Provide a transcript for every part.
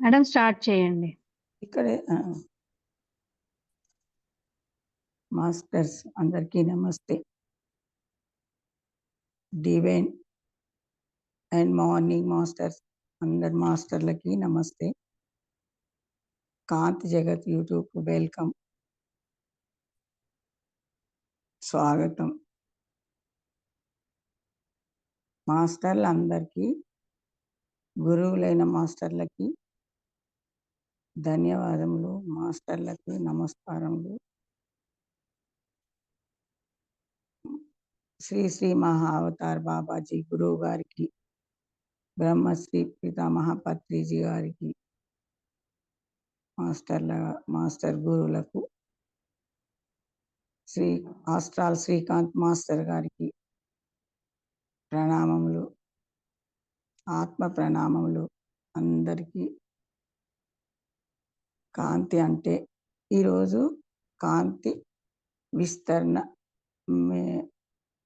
Madam start చేయండి. ఇక్కడే masters అందరికీ నమస్తే. డివైన్ అండ్ మార్నింగ్ మాస్టర్స్ అందరు మాస్టర్లకి నమస్తే. కాంతి జగత్ యూట్యూబ్ వెల్కమ్, స్వాగతం. మాస్టర్లందరికీ, గురువులైన మాస్టర్లకి ధన్యవాదములు, మాస్టర్లకి నమస్కారములు. శ్రీ శ్రీ మహా అవతార్ బాబాజీ గురువు గారికి, బ్రహ్మశ్రీ పితామహ పత్రిజీ గారికి, మాస్టర్ గురువులకు, శ్రీ ఆస్ట్రాల్ శ్రీకాంత్ మాస్టర్ గారికి ప్రణామములు, ఆత్మ ప్రణామములు. అందరికీ కాంతి అంటే ఈరోజు కాంతి విస్తరణ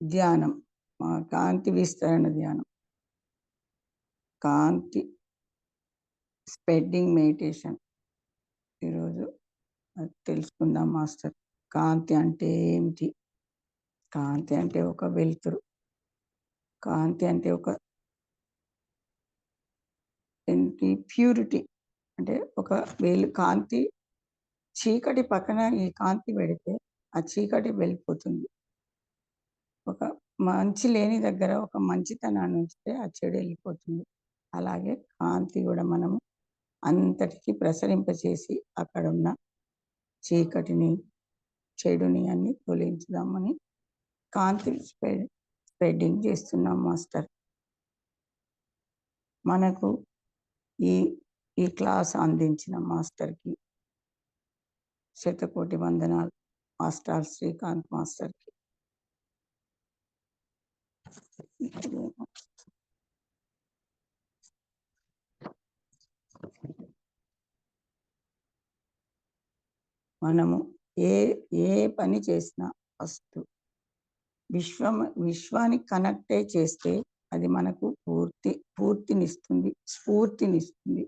ధ్యానం, కాంతి విస్తరణ ధ్యానం, కాంతి స్ప్రెడ్డింగ్ మెడిటేషన్ ఈరోజు తెలుసుకుందాం మాస్టర్. కాంతి అంటే ఏమిటి? కాంతి అంటే ఒక వెలుతురు, కాంతి అంటే ఒక ప్యూరిటీ, అంటే ఒక కాంతి. చీకటి పక్కన ఈ కాంతి పెడితే ఆ చీకటి వెళ్ళిపోతుంది. ఒక మంచి లేని దగ్గర ఒక మంచితనాన్ని ఉంచితే ఆ చెడు వెళ్ళిపోతుంది. అలాగే కాంతి కూడా మనము అంతటికి ప్రసరింపచేసి అక్కడ ఉన్న చీకటిని, చెడుని అన్ని తొలగించుదామని కాంతి స్ప్రెడ్డింగ్ చేస్తున్నాం మాస్టర్. మనకు ఈ క్లాస్ అందించిన మాస్టర్కి శతకోటి వందనాలు. మాస్టర్ శ్రీకాంత్ మాస్టర్కి. మనము ఏ పని చేసినా ఫస్ట్ విశ్వానికి కనెక్టే చేస్తే అది మనకు పూర్తినిస్తుంది, స్ఫూర్తినిస్తుంది.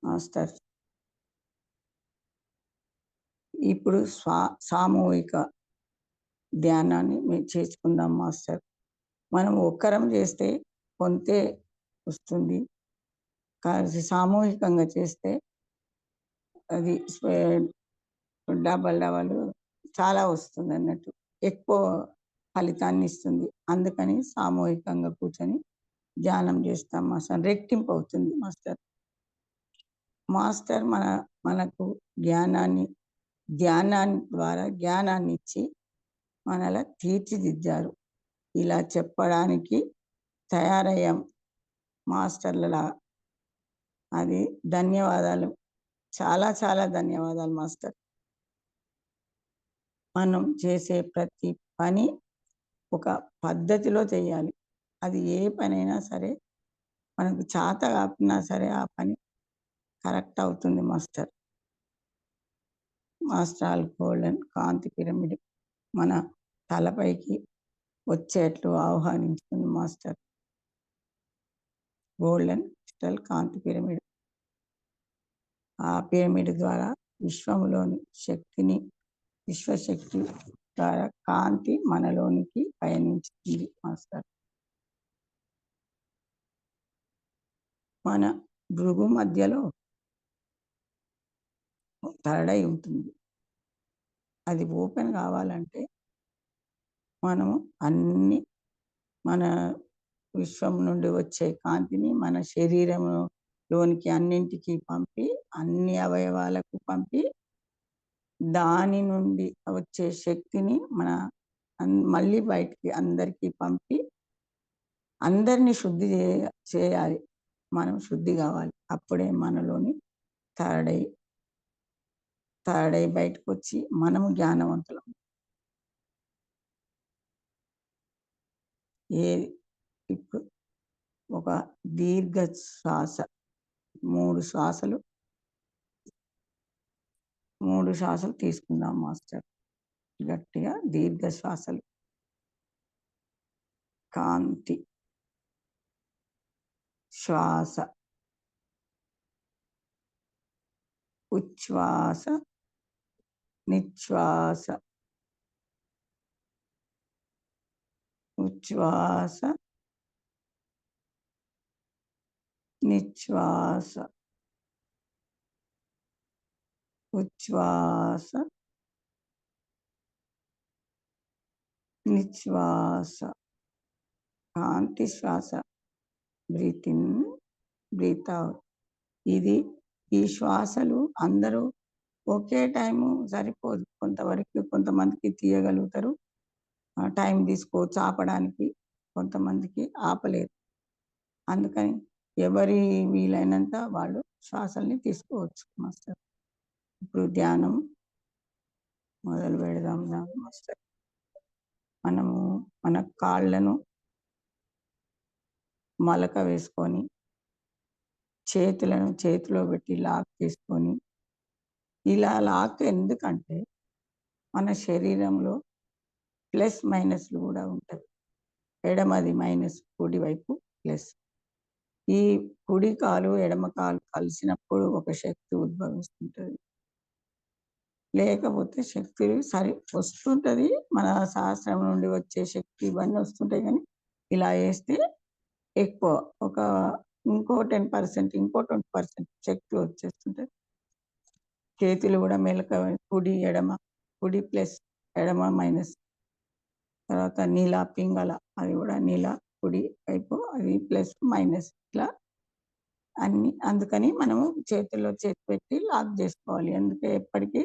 మాస్టర్ ఇప్పుడు సామూహిక ధ్యానాన్ని మేము చేసుకుందాం మాస్టర్. మనం ఒక్కరం చేస్తే కొంతే వస్తుంది, కానీ సామూహికంగా చేస్తే అది డబల్ చాలా వస్తుంది అన్నట్టు, ఎక్కువ ఫలితాన్ని ఇస్తుంది. అందుకని సామూహికంగా కూర్చొని ధ్యానం చేస్తాం మాస్టర్. రెట్టింపు అవుతుంది మాస్టర్. మాస్టర్ మనకు ధ్యానాన్ని ద్వారా జ్ఞానాన్ని ఇచ్చి మనలా తీర్చిదిద్దారు. ఇలా చెప్పడానికి తయారయ్యాం మాస్టర్లలా. అది ధన్యవాదాలు, చాలా చాలా ధన్యవాదాలు మాస్టర్. మనం చేసే ప్రతి పని ఒక పద్ధతిలో చేయాలి. అది ఏ పనైనా సరే, మనకు చేత కాకున్నా సరే ఆ పని కరెక్ట్ అవుతుంది మాస్టర్. మాస్టర్ గోల్డెన్ కాంతి పిరమిడ్ మన తలపైకి వచ్చేట్లు ఆహ్వానించుకుంది మాస్టర్. గోల్డెన్ క్రిస్టల్ కాంతి పిరమిడ్. ఆ పిరమిడ్ ద్వారా విశ్వంలోని శక్తిని, విశ్వశక్తి ద్వారా కాంతి మనలోనికి పయనించింది మాస్టర్. మన భృగు మధ్యలో తరడై ఉంటుంది. అది ఓపెన్ కావాలంటే మనము అన్ని మన విశ్వం నుండి వచ్చే కాంతిని మన శరీరంలోనికి అన్నింటికి పంపి, అన్ని అవయవాలకు పంపి, దాని నుండి వచ్చే శక్తిని మళ్ళీ బయటికి అందరికీ పంపి అందరినీ శుద్ధి చేయాలి. మనం శుద్ధి కావాలి. అప్పుడే మనలోని థర్డ్ ఐ బయటకు వచ్చి మనము జ్ఞానవంతులం. ఇప్పుడు ఒక దీర్ఘ శ్వాస, 3 శ్వాసలు తీసుకుందాం మాస్టర్. గట్టిగా దీర్ఘ శ్వాస, ఉచ్ఛ్వాస, నిశ్వాస, ఉచ్ఛ్వాస, నిశ్వాస, ఉచ్ఛ్వాస, నిశ్వాస. కాంతి శ్వాస. Breathe in, breathe out. ఇది ఈ శ్వాసలు అందరూ ఒకే టైము సరిపోదు. కొంతవరకు కొంతమందికి తీయగలుగుతారు. టైం తీసుకోవచ్చు ఆపడానికి. కొంతమందికి ఆపలేరు. అందుకని ఎవరి వీలైనంత వాళ్ళు శ్వాసల్ని తీసుకోవచ్చు మాస్టర్. ఇప్పుడు ధ్యానం మొదలు పెడదాం మాస్టర్. మనము మన కాళ్ళను మలక వేసుకొని, చేతులను చేతిలో పెట్టి లాక్ చేసుకొని, ఇలా లాక్ ఎందుకంటే మన శరీరంలో ప్లస్ మైనస్లు కూడా ఉంటాయి. ఎడమది మైనస్, కుడి వైపు ప్లస్. ఈ కుడి కాలు ఎడమ కాలు కలిసినప్పుడు ఒక శక్తి ఉద్భవిస్తుంటది. లేకపోతే శక్తి వస్తుంటది. మన శాస్త్రం నుండి వచ్చే శక్తి ఇవన్నీ వస్తుంటాయి కానీ ఇలా వేస్తే ఎక్కువ ఒక ఇంకో 10%, ఇంకో 20% శక్తి వచ్చేస్తుంటది. చేతులు కూడా మెలక కుడి ఎడమ, కుడి ప్లస్ ఎడమ మైనస్. తర్వాత నీల పింగళ అది కూడా నీల కుడి వైపు అది ప్లస్ మైనస్ ఇట్లా అన్ని. అందుకని మనము చేతుల్లో చేతి పెట్టి లాక్ చేసుకోవాలి. అందుకే ఎప్పటికీ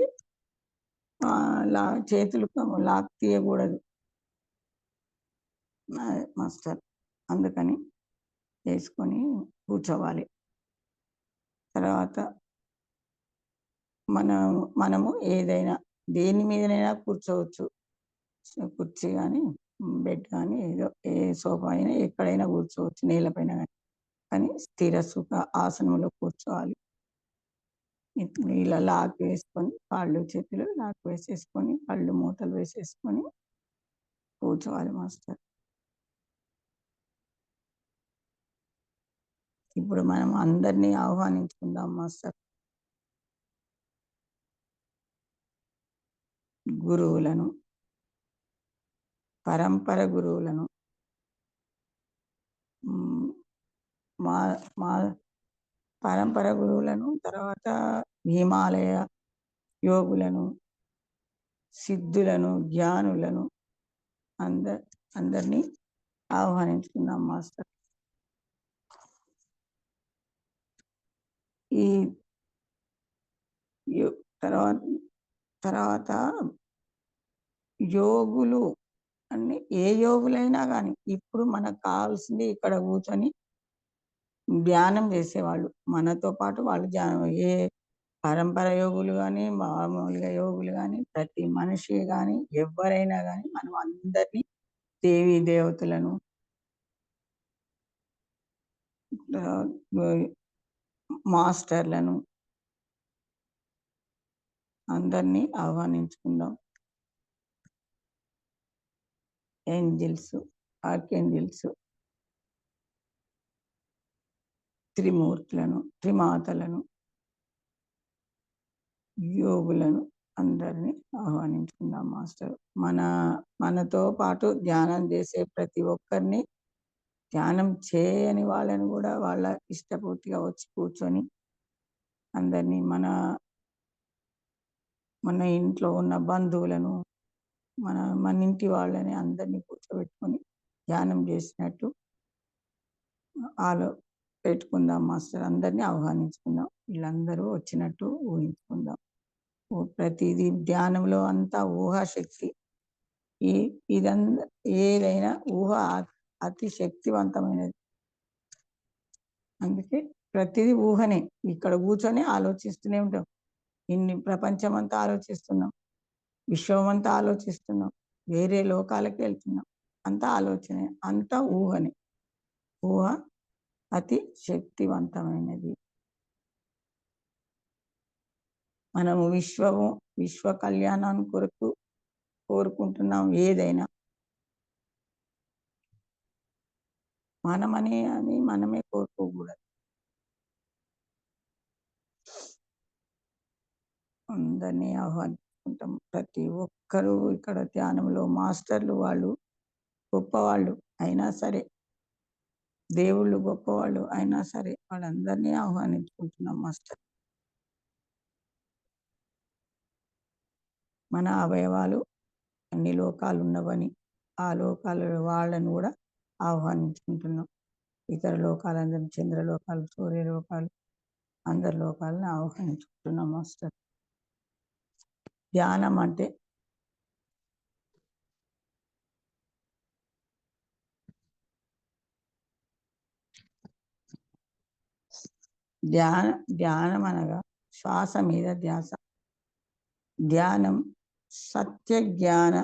చేతులు లాక్ తీయకూడదు మాస్టర్. అందుకని వేసుకొని కూర్చోవాలి. తర్వాత మనము ఏదైనా దేని మీదనైనా కూర్చోవచ్చు. కుర్చీ కానీ, బెడ్ కానీ, ఏదో ఏ సోఫా అయినా ఎక్కడైనా కూర్చోవచ్చు, నేలపైన కానీ. కానీ స్థిర సుఖ ఆసనంలో కూర్చోవాలి. ఇలా లాక్ వేసుకొని కాళ్ళు చేతులు లాక్ వేసేసుకొని కళ్ళు మూతలు వేసేసుకొని కూర్చోవాలి మాస్టర్. ఇప్పుడు మనం అందరినీ ఆహ్వానించుకుందాం మాస్టర్. గురువులను, పరంపర గురువులను, మా మా పరంపర గురువులను, తర్వాత హిమాలయ యోగులను, సిద్ధులను, జ్ఞానులను అందరినీ ఆహ్వానించుకుందాం మాస్టర్. ఈ తర్వాత యోగులు అన్ని ఏ యోగులైనా కానీ ఇప్పుడు మనకు కావాల్సింది ఇక్కడ కూర్చొని ధ్యానం చేసేవాళ్ళు. మనతో పాటు వాళ్ళు ఏ పరంపర యోగులు కానీ, మామూలుగా యోగులు కానీ, ప్రతి మనిషి కానీ, ఎవరైనా కానీ మనం అందరినీ దేవీ దేవతలను, మాస్టర్లను అందరినీ ఆహ్వానించుకుందాం. ఏంజిల్స్, ఆర్కేంజిల్స్, త్రిమూర్తులను, త్రిమాతలను, యోగులను అందరినీ ఆహ్వానించుకుందాం మాస్టర్. మనతో పాటు ధ్యానం చేసే ప్రతి ఒక్కరిని, ధ్యానం చేయని వాళ్ళని కూడా వాళ్ళ ఇష్టపూర్తిగా వచ్చి కూర్చొని అందరినీ మన ఇంట్లో ఉన్న బంధువులను, మన ఇంటి వాళ్ళని అందరినీ కూర్చోబెట్టుకొని ధ్యానం చేసినట్టు పెట్టుకుందాం మాస్టర్. అందరినీ ఆహ్వానించుకుందాం. వీళ్ళందరూ వచ్చినట్టు ఊహించుకుందాం. ప్రతిదీ ధ్యానంలో అంతా ఊహాశక్తి. ఇదంతా ఏదైనా ఊహ అతి శక్తివంతమైనది. అందుకే ప్రతిదీ ఊహనే. ఇక్కడ కూర్చొని ఆలోచిస్తూనే ఉంటాం. ప్రపంచం అంతా ఆలోచిస్తున్నాం, విశ్వం అంతా ఆలోచిస్తున్నాం, వేరే లోకాలకి వెళ్తున్నాం. అంతా ఆలోచనే, అంతా ఊహనే. ఊహ అతి శక్తివంతమైనది. మనము విశ్వ కళ్యాణాన్ని కొరకు కోరుకుంటున్నాం. ఏదైనా మనమని అని మనమే కోరుకోకూడదు. అందరినీ ఆహ్వానించుకుంటాం. ప్రతి ఒక్కరు ఇక్కడ ధ్యానంలో మాస్టర్లు వాళ్ళు గొప్పవాళ్ళు అయినా సరే, దేవుళ్ళు గొప్పవాళ్ళు అయినా సరే, వాళ్ళందరినీ ఆహ్వానించుకుంటున్నాం మాస్టర్. మన అవయవాలు అన్ని లోకాలున్నవని, ఆ లోకాలలో వాళ్ళని గూడా ఆహ్వానించుకుంటున్నాం. ఇతర లోకాలందరిని చంద్రలోకాలు, సూర్యలోకాలు, అందరి లోకాలను ఆహ్వానించుకుంటున్నాం మాస్టర్. ధ్యానం అంటే ధ్యాన ధ్యానం అనగా శ్వాస మీద ధ్యాస. ధ్యానం సత్య జ్ఞాన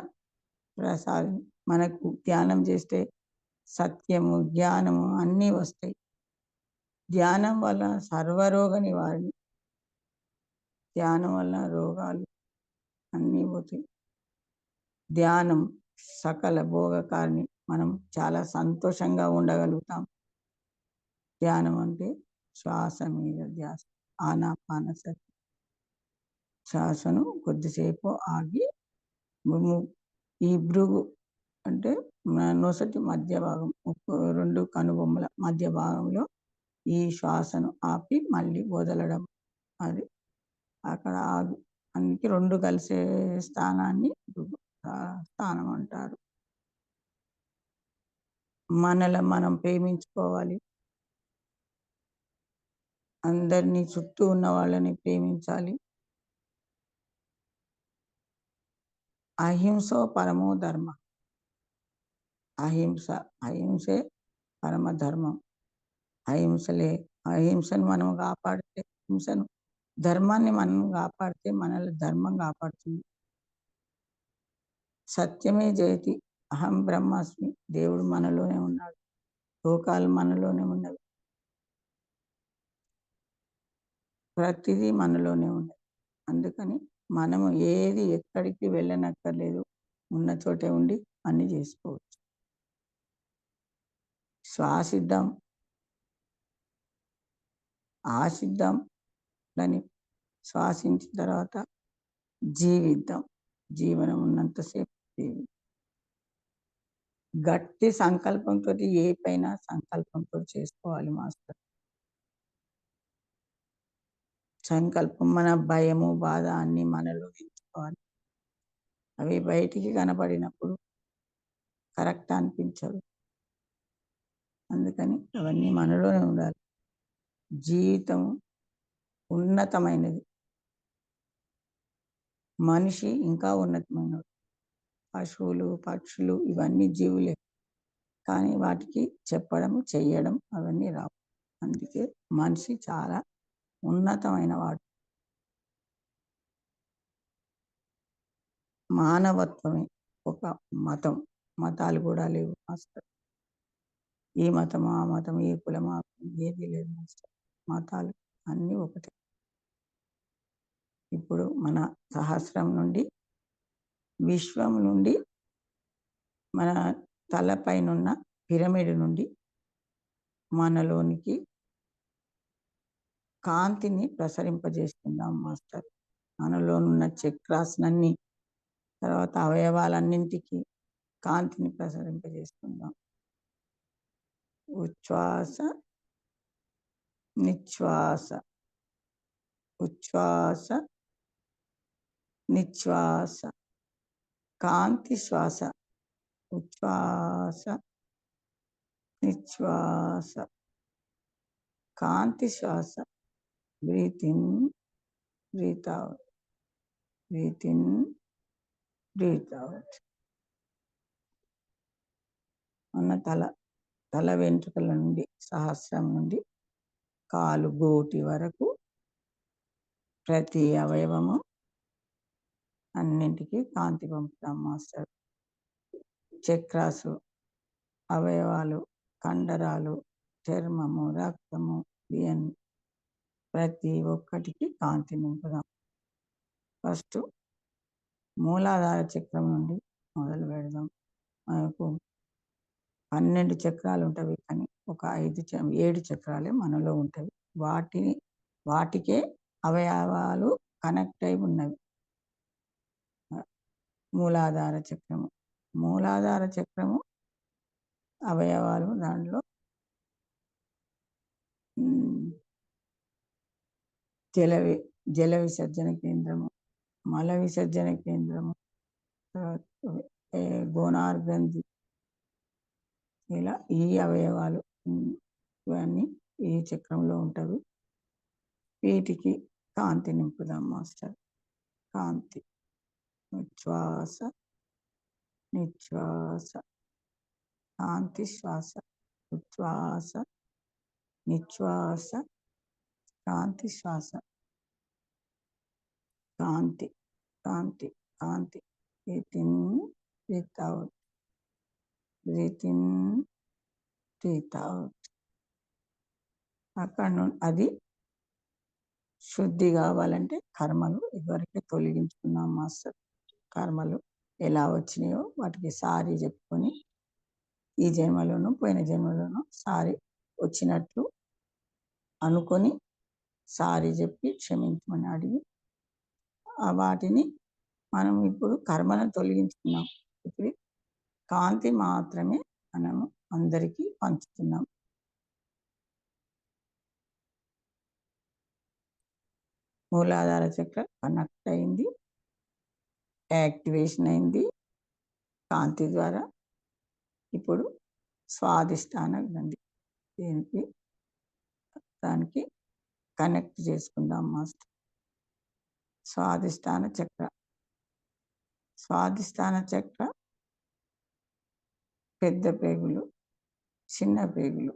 ప్రసాదం. మనకు ధ్యానం చేస్తే సత్యము, జ్ఞానము అన్నీ వస్తాయి. ధ్యానం వల్ల సర్వరోగ నివారణ. ధ్యానం వల్ల రోగాలు అన్నీ పోతాయి. ధ్యానం సకల భోగకారిణి. మనం చాలా సంతోషంగా ఉండగలుగుతాం. ధ్యానం అంటే శ్వాస మీద ధ్యాస. ఆనాపానసతి. శ్వాసను కొద్దిసేపు ఆగి ఈ భృగు అంటే నొసటి మధ్య భాగం, 2 కనుబొమ్మల మధ్య భాగంలో ఈ శ్వాసను ఆపి మళ్ళీ వదలడం. అది అక్కడ ఆగు. అందుకే 2 కలిసే స్థానాన్ని స్థానం అంటారు. మనలో మనం ప్రేమించుకోవాలి. అందరినీ చుట్టూ ఉన్న వాళ్ళని ప్రేమించాలి. అహింసో పరమో ధర్మ. అహింస, అహింసే పరమ ధర్మం. అహింసను మనం కాపాడితే, ధర్మాన్ని మనం కాపాడితే మనల్ని ధర్మం కాపాడుతుంది. సత్యమే జయతి. అహం బ్రహ్మాస్మి. దేవుడు మనలోనే ఉన్నాడు. లోకాలు మనలోనే ఉన్నవి. ప్రతిదీ మనలోనే ఉన్నది. అందుకని మనము ఏది ఎక్కడికి వెళ్ళనక్కర్లేదు. ఉన్న చోటే ఉండి అన్నీ చేసుకోవచ్చు. శ్వాసిద్దాం, ఆశిద్దాం, దాన్ని శ్వాసించిన తర్వాత జీవిద్దాం. జీవనం ఉన్నంతసేపు గట్టి సంకల్పంతో ఏ పైన సంకల్పంతో చేసుకోవాలి మాస్టర్. సంకల్పం మన భయము, బాధ అన్నీ మనలో ఎంచుకోవాలి. అవి బయటికి కనపడినప్పుడు కరెక్ట్ అనిపించదు. అందుకని అవన్నీ మనలోనే ఉండాలి. జీవితం ఉన్నతమైనది. మనిషి ఇంకా ఉన్నతమైనది. పశువులు, పక్షులు ఇవన్నీ జీవులే. కానీ వాటికి చెప్పడం, చెయ్యడం అవన్నీ రావు. అందుకే మనిషి చాలా ఉన్నతమైన వాడు. మానవత్వమే ఒక మతం. మతాలు కూడా లేవు మాస్టర్. ఈ మతం, ఆ మతం, ఈ కులం, ఆ కులం ఏది లేదు మాస్టర్. మతాలు అన్నీ ఒకటే. ఇప్పుడు మన సహస్రం నుండి, విశ్వం నుండి, మన తలపైనున్న పిరమిడ్ నుండి మనలోనికి కాంతిని ప్రసరింపజేస్తున్నాం మాస్టర్. మనలోనున్న చక్రాస్‌నన్నీ, తర్వాత అవయవాలన్నింటికి కాంతిని ప్రసరింపజేస్తున్నాం. ఉచ్ఛ్వాస, నిశ్వాస, ఉచ్ఛ్వాస, నిశ్వాస, కాంతి శ్వాస. ఉచ్ఛ్వాస, నిశ్వాస, కాంతి శ్వాస. Breathe in, breathe out. Breathe in, breathe out. మన తల వెంట్రుకల నుండి, సహస్రం నుండి కాలు గోటి వరకు ప్రతి అవయవము అన్నింటికి కాంతి పంపుతాం మాస్టర్. చక్రాసు, అవయవాలు, కండరాలు, చర్మము, రక్తము, ఇవన్నీ ప్రతి ఒక్కటికి కాంతి నింపుదాం. ఫస్ట్ మూలాధార చక్రం నుండి మొదలు పెడదాం. మనకు 12 చక్రాలు ఉంటవి. కానీ ఒక 7 చక్రాలే మనలో ఉంటవి. వాటికే అవయవాలు కనెక్ట్ అయి ఉన్నవి. మూలాధార చక్రము. మూలాధార చక్రము అవయవాలు దాంట్లో జల విసర్జన కేంద్రము, మల విసర్జన కేంద్రము, గోనార్ గ్రంథి, ఇలా ఈ అవయవాలు ఇవన్నీ ఈ చక్రంలో ఉంటవి. వీటికి కాంతి నింపుదాం మాస్టర్. కాంతి. నిశ్వాస నిశ్వాస, కాంతి శ్వాస. ఉచ్ఛ్వాస నిశ్వాస, కాంతి శ్వాస. కాంతి కాంతి కాంతి. Breathe in, breathe out, breathe in, breathe out. అక్కడ నుండి అది శుద్ధి కావాలంటే కర్మలు ఇదివరకే తొలగించుకున్నాం మాస్టర్. కర్మలు ఎలా వచ్చినాయో వాటికి సారీ చెప్పుకొని, ఈ జన్మలోనూ పోయిన జన్మలోనూ సారీ వచ్చినట్లు అనుకొని సారీ చెప్పి క్షమించమని అడిగి వాటిని మనం ఇప్పుడు కర్మలను తొలగించుకున్నాం. ఇప్పుడు కాంతి మాత్రమే మనము అందరికీ పంచుతున్నాం. మూలాధార చక్ర కనెక్ట్ అయింది, యాక్టివేషన్ అయింది కాంతి ద్వారా. ఇప్పుడు స్వాదిష్టాన గ్రంథి, దానికి కనెక్ట్ చేసుకుందాం మాస్టర్. స్వాదిష్టాన చక్ర. స్వాదిష్టాన చక్ర పెద్ద పేగులు, చిన్న పేగులు,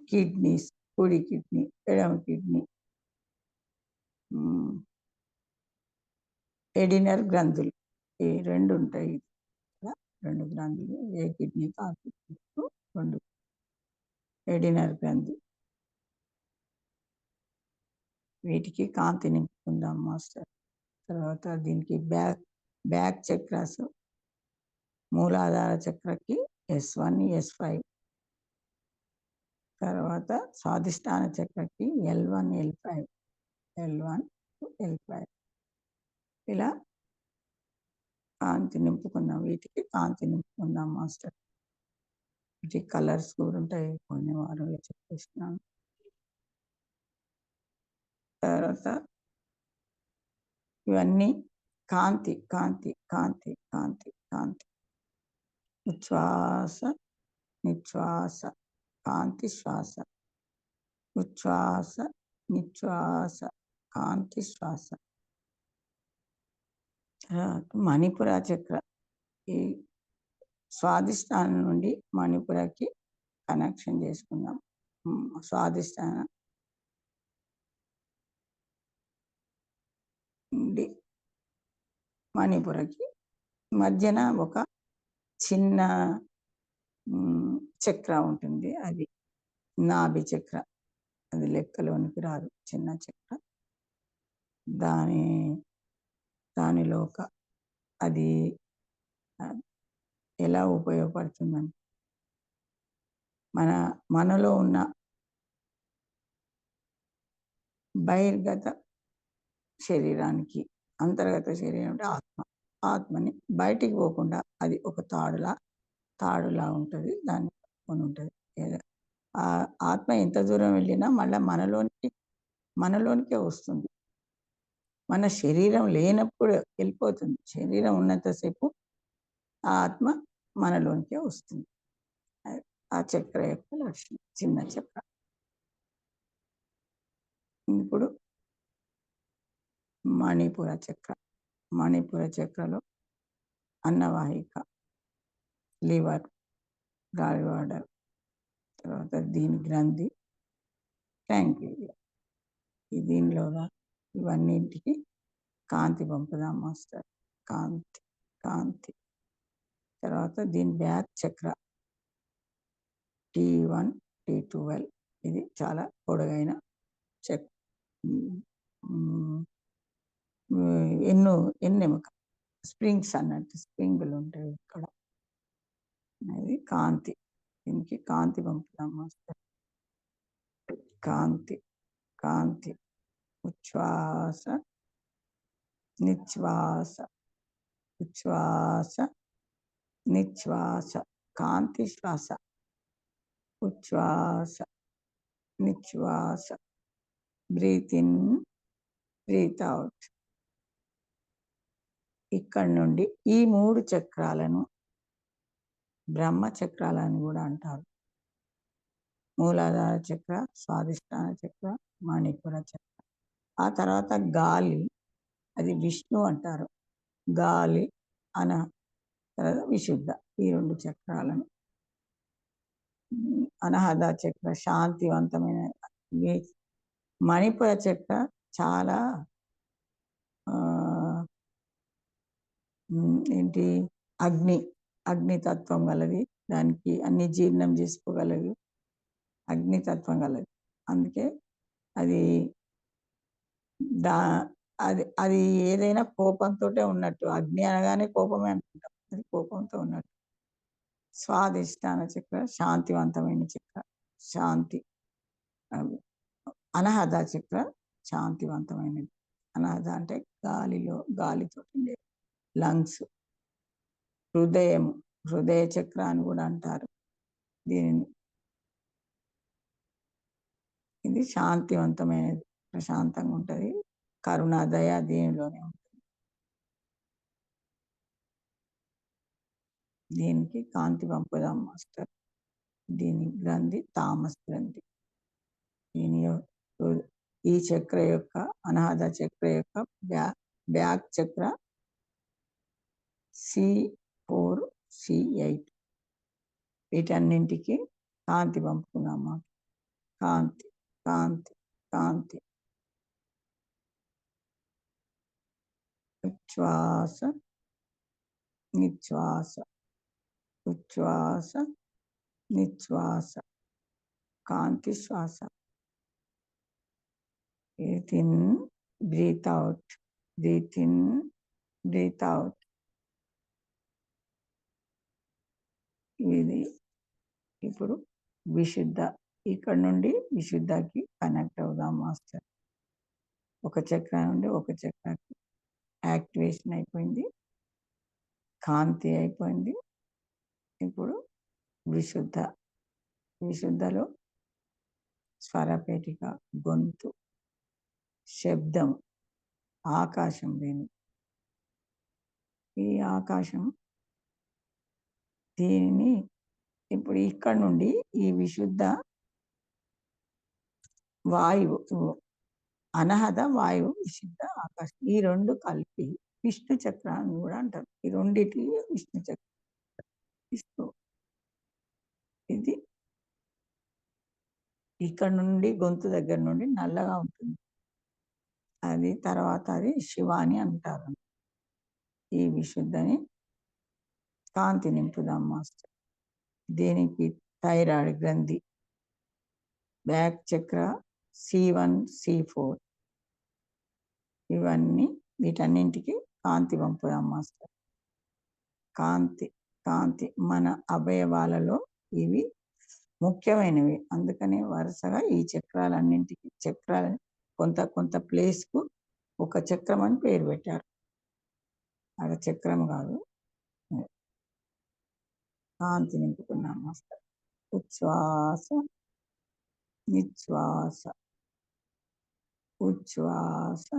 కిడ్నీస్, కుడి కిడ్నీ, ఎడమ కిడ్నీ, ఎడినర్ గ్రంథులు, ఈ 2 ఉంటాయి. 2 గ్రంథులు, ఏ కిడ్నీకి ఆ కిడ్నీకు 2. ఎడినర్ గ్రంథి. వీటికి కాంతి నింపుకుందాం మాస్టర్. తర్వాత దీనికి బ్యాక్ చక్రాస్. మూలాధార చక్రకి S1, S5. తర్వాత స్వాదిష్టాన చక్రకి L1, L5, L1 to L5. ఇలా కాంతి నింపుకుందాం. వీటికి కాంతి నింపుకుందాం మాస్టర్. వీటికి కలర్స్ కూడా ఉంటాయి, కొన్ని వారంలో చెప్పేస్తున్నాను. తర్వాత ఇవన్నీ కాంతి కాంతి కాంతి కాంతి కాంతి. ఉచ్ఛ్వాస నిశ్వాస, కాంతి శ్వాస. ఉచ్ఛ్వాస నిశ్వాస, కాంతి శ్వాస. మణిపుర చక్ర. ఈ స్వాదిష్టానం నుండి మణిపురకి కనెక్షన్ చేసుకుందాం. స్వాదిష్టాన నుండి మణిపురకి మధ్యన ఒక చిన్న చక్ర ఉంటుంది, అది నాభి చక్ర. అది లెక్కలోనికి రాదు, చిన్న చక్ర. దానిలో అది ఎలా ఉపయోగపడుతుందని మనలో ఉన్న బహిర్గత శరీరానికి, అంతర్గత శరీరం అంటే ఆత్మని బయటికి పోకుండా అది ఒక తాడులా ఉంటుంది, దాన్ని పట్టుకొని ఉంటుంది. ఆ ఆత్మ ఎంత దూరం వెళ్ళినా మళ్ళీ మనలోనికే వస్తుంది. మన శరీరం లేనప్పుడు వెళ్ళిపోతుంది, శరీరం ఉన్నంతసేపు ఆ ఆత్మ మనలోనికే వస్తుంది. ఆ చక్ర యొక్క లక్షణం, చిన్న చక్ర. ఇప్పుడు మణిపుర చక్ర. మణిపుర చక్రలో అన్నవాహిక, లివర్, గాలివాడర్, తర్వాత దీని గ్రంథి, ట్యాంక్రియా. దీనిలోగా ఇవన్నింటికి కాంతి పంపుదాం మాస్టర్. కాంతి కాంతి. తర్వాత దీని బ్యాక్ చక్ర T1, T12. ఇది చాలా పొడగైన చక్ర, ఎన్నెముక. స్ప్రింగ్స్ అన్నట్టు స్ప్రింగులుంటాయి ఇక్కడ. అది కాంతి. దీనికి కాంతి పంపుదాం మాస్టర్. కాంతి, కాంతి. ఉచ్ఛ్వాస, నిశ్వాస, ఉచ్ఛ్వాస, నిశ్వాస. కాంతి శ్వాస. ఉచ్ఛ్వాస, నిశ్వాస. Breathe in, breathe out. ఇక్కడి నుండి ఈ 3 చక్రాలను బ్రహ్మ చక్రాలని కూడా అంటారు. మూలాధార చక్ర, స్వాదిష్టాన చక్ర, మణిపుర చక్ర. ఆ తర్వాత గాలి, అది విష్ణు అంటారు. గాలి అన తర్వాత విశుద్ధ. ఈ 2 చక్రాలను. అనహద చక్ర శాంతివంతమైన. మణిపుర చక్ర చాలా ఏంటి అగ్ని, అగ్నితత్వం గలది. దానికి అన్ని జీర్ణం చేసుకోగలదు. అగ్నితత్వం గలది. అందుకే అది దా అది అది ఏదైనా కోపంతోటే ఉన్నట్టు. అగ్ని అనగానే కోపమే అనుకుంటాం. అది కోపంతో ఉన్నట్టు. స్వాదిష్టాన చక్ర శాంతివంతమైన చక్ర. శాంతి. అనహద చక్ర శాంతివంతమైనది. అనహద అంటే గాలితో ఉండే లంగ్స్. హృదయం, హృదయ చక్ర అని కూడా అంటారు దీనిని. ఇది శాంతివంతమైనది, ప్రశాంతంగా ఉంటుంది. కరుణ, దయ దీనిలోనే ఉంటుంది. దీనికి కాంతి పంపుదాం మాస్టర్. దీని గ్రంథి తామస్ గ్రంథి. దీని ఈ చక్ర యొక్క అనాహత చక్ర యొక్క బ్యాక్ చక్ర C4, C8. వీటన్నింటికి కాంతి పంపుకున్నామా. కాంతి, కాంతి, కాంతి. ఉచ్ఛ్వాస, నిశ్వాస, ఉచ్ఛ్వాస, నిశ్వాస. కాంతి శ్వాస. Breathe in, breathe out. Breathe in, breathe out. ఇది ఇప్పుడు విశుద్ధ. ఇక్కడ నుండి విశుద్ధకి కనెక్ట్ అవుదాం మాస్టర్. ఒక చక్ర నుండి ఒక చక్రకి యాక్టివేషన్ అయిపోయింది. కాంతి అయిపోయింది. ఇప్పుడు విశుద్ధ. విశుద్ధలో స్వరపేటిక, గొంతు, శబ్దం, ఆకాశం. ఈ ఆకాశం దీనిని ఇప్పుడు ఇక్కడ నుండి ఈ విశుద్ధ వాయువు, అనహద వాయువు, విశుద్ధ ఆకాశం. ఈ 2 కలిపి విష్ణు చక్ర అని కూడా అంటారు. ఈ రెండిటి విష్ణు చక్ర. విష్ణు ఇది ఇక్కడ నుండి గొంతు దగ్గర నుండి నల్లగా ఉంటుంది. అది తర్వాత అది శివాని అంటారు. ఈ విశుద్ధని కాంతి నింపుదాం మాస్టర్. దీనికి థైరాయిడ్ గ్రంథి, బ్యాక్ చక్ర C1, C4. ఇవన్నీ వీటన్నింటికి కాంతి పంపుదాం మాస్టర్. కాంతి, కాంతి. మన అవయవాలలో ఇవి ముఖ్యమైనవి. అందుకని వరుసగా ఈ చక్రాలన్నింటికి కొంత కొంత ప్లేస్కు ఒక చక్రం అని పేరు పెట్టారు. అది చక్రం కాదు. కాంతి నింపుకున్నాం మాస్టర్. ఉచ్ఛ్వాస, నిశ్వాస, ఉచ్ఛ్వాస,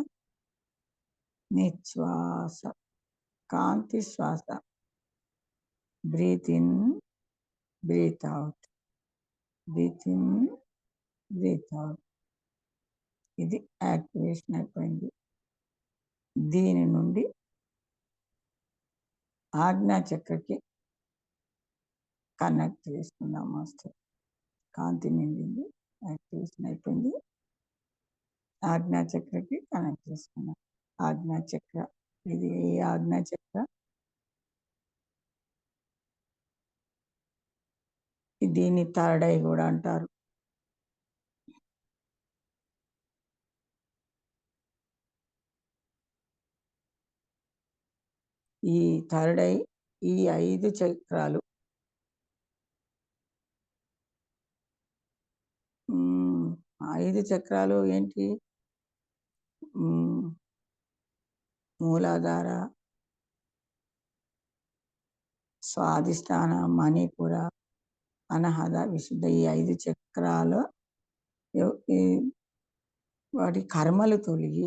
నిశ్వాస. కాంతి శ్వాస. Breathe in, breathe out. Breathe in, breathe out. ఇది యాక్టివేషన్ అయిపోయింది. దీని నుండి ఆజ్ఞా చక్రకి కనెక్ట్ చేసుకుందాం మాస్టర్. కాంతి నిండింది, యాక్టివేషన్ అయిపోయింది. ఆజ్ఞా చక్రకి కనెక్ట్ చేసుకున్నాం. ఆజ్ఞా చక్ర. ఇది ఆజ్ఞా చక్ర. దీన్ని థర్డ్ ఐ కూడా అంటారు. ఈ థర్డ్ ఐ, ఈ 5 చక్రాలు 5 చక్రాలు ఏంటి? మూలాధార, స్వాదిష్టాన, మణిపుర, అనహద, విశుద్ధ ఈ 5 చక్రాలు ఈ వాటి కర్మలు తొలగి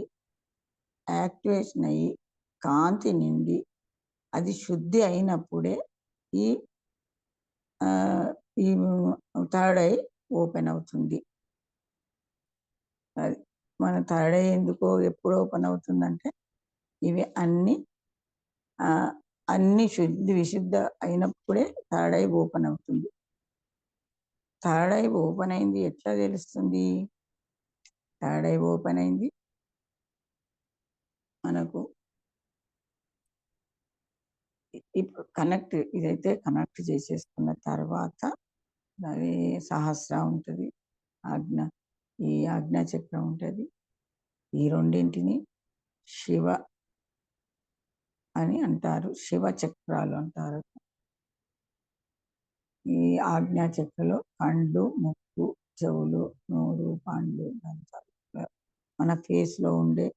యాక్టివేషన్ అయ్యి కాంతి నిండి అది శుద్ధి అయినప్పుడే ఈ ఈ థర్డ్ ఐ ఓపెన్ అవుతుంది. అది మన థర్డ్ ఐ ఎందుకో ఎప్పుడు ఓపెన్ అవుతుందంటే ఇవి అన్ని విశుద్ధ అయినప్పుడే థర్డ్ ఐ ఓపెన్ అవుతుంది. థర్డ్ ఐ ఓపెన్ అయింది ఎట్లా తెలుస్తుంది? థర్డ్ ఐ ఓపెన్ అయింది మనకు ఇప్పుడు ఇదైతే కనెక్ట్ చేసేసుకున్న తర్వాత అది సహస్ర ఉంటుంది, ఈ ఆజ్ఞా చక్రం ఉంటుంది. ఈ రెండింటిని శివ అని అంటారు, శివ చక్రాలు అంటారు. ఈ ఆజ్ఞా చక్రలో కండ్లు, ముక్కు, చెవులు, నోరు, పండ్లు, దంతాలు, మన ఫేస్లో ఉండే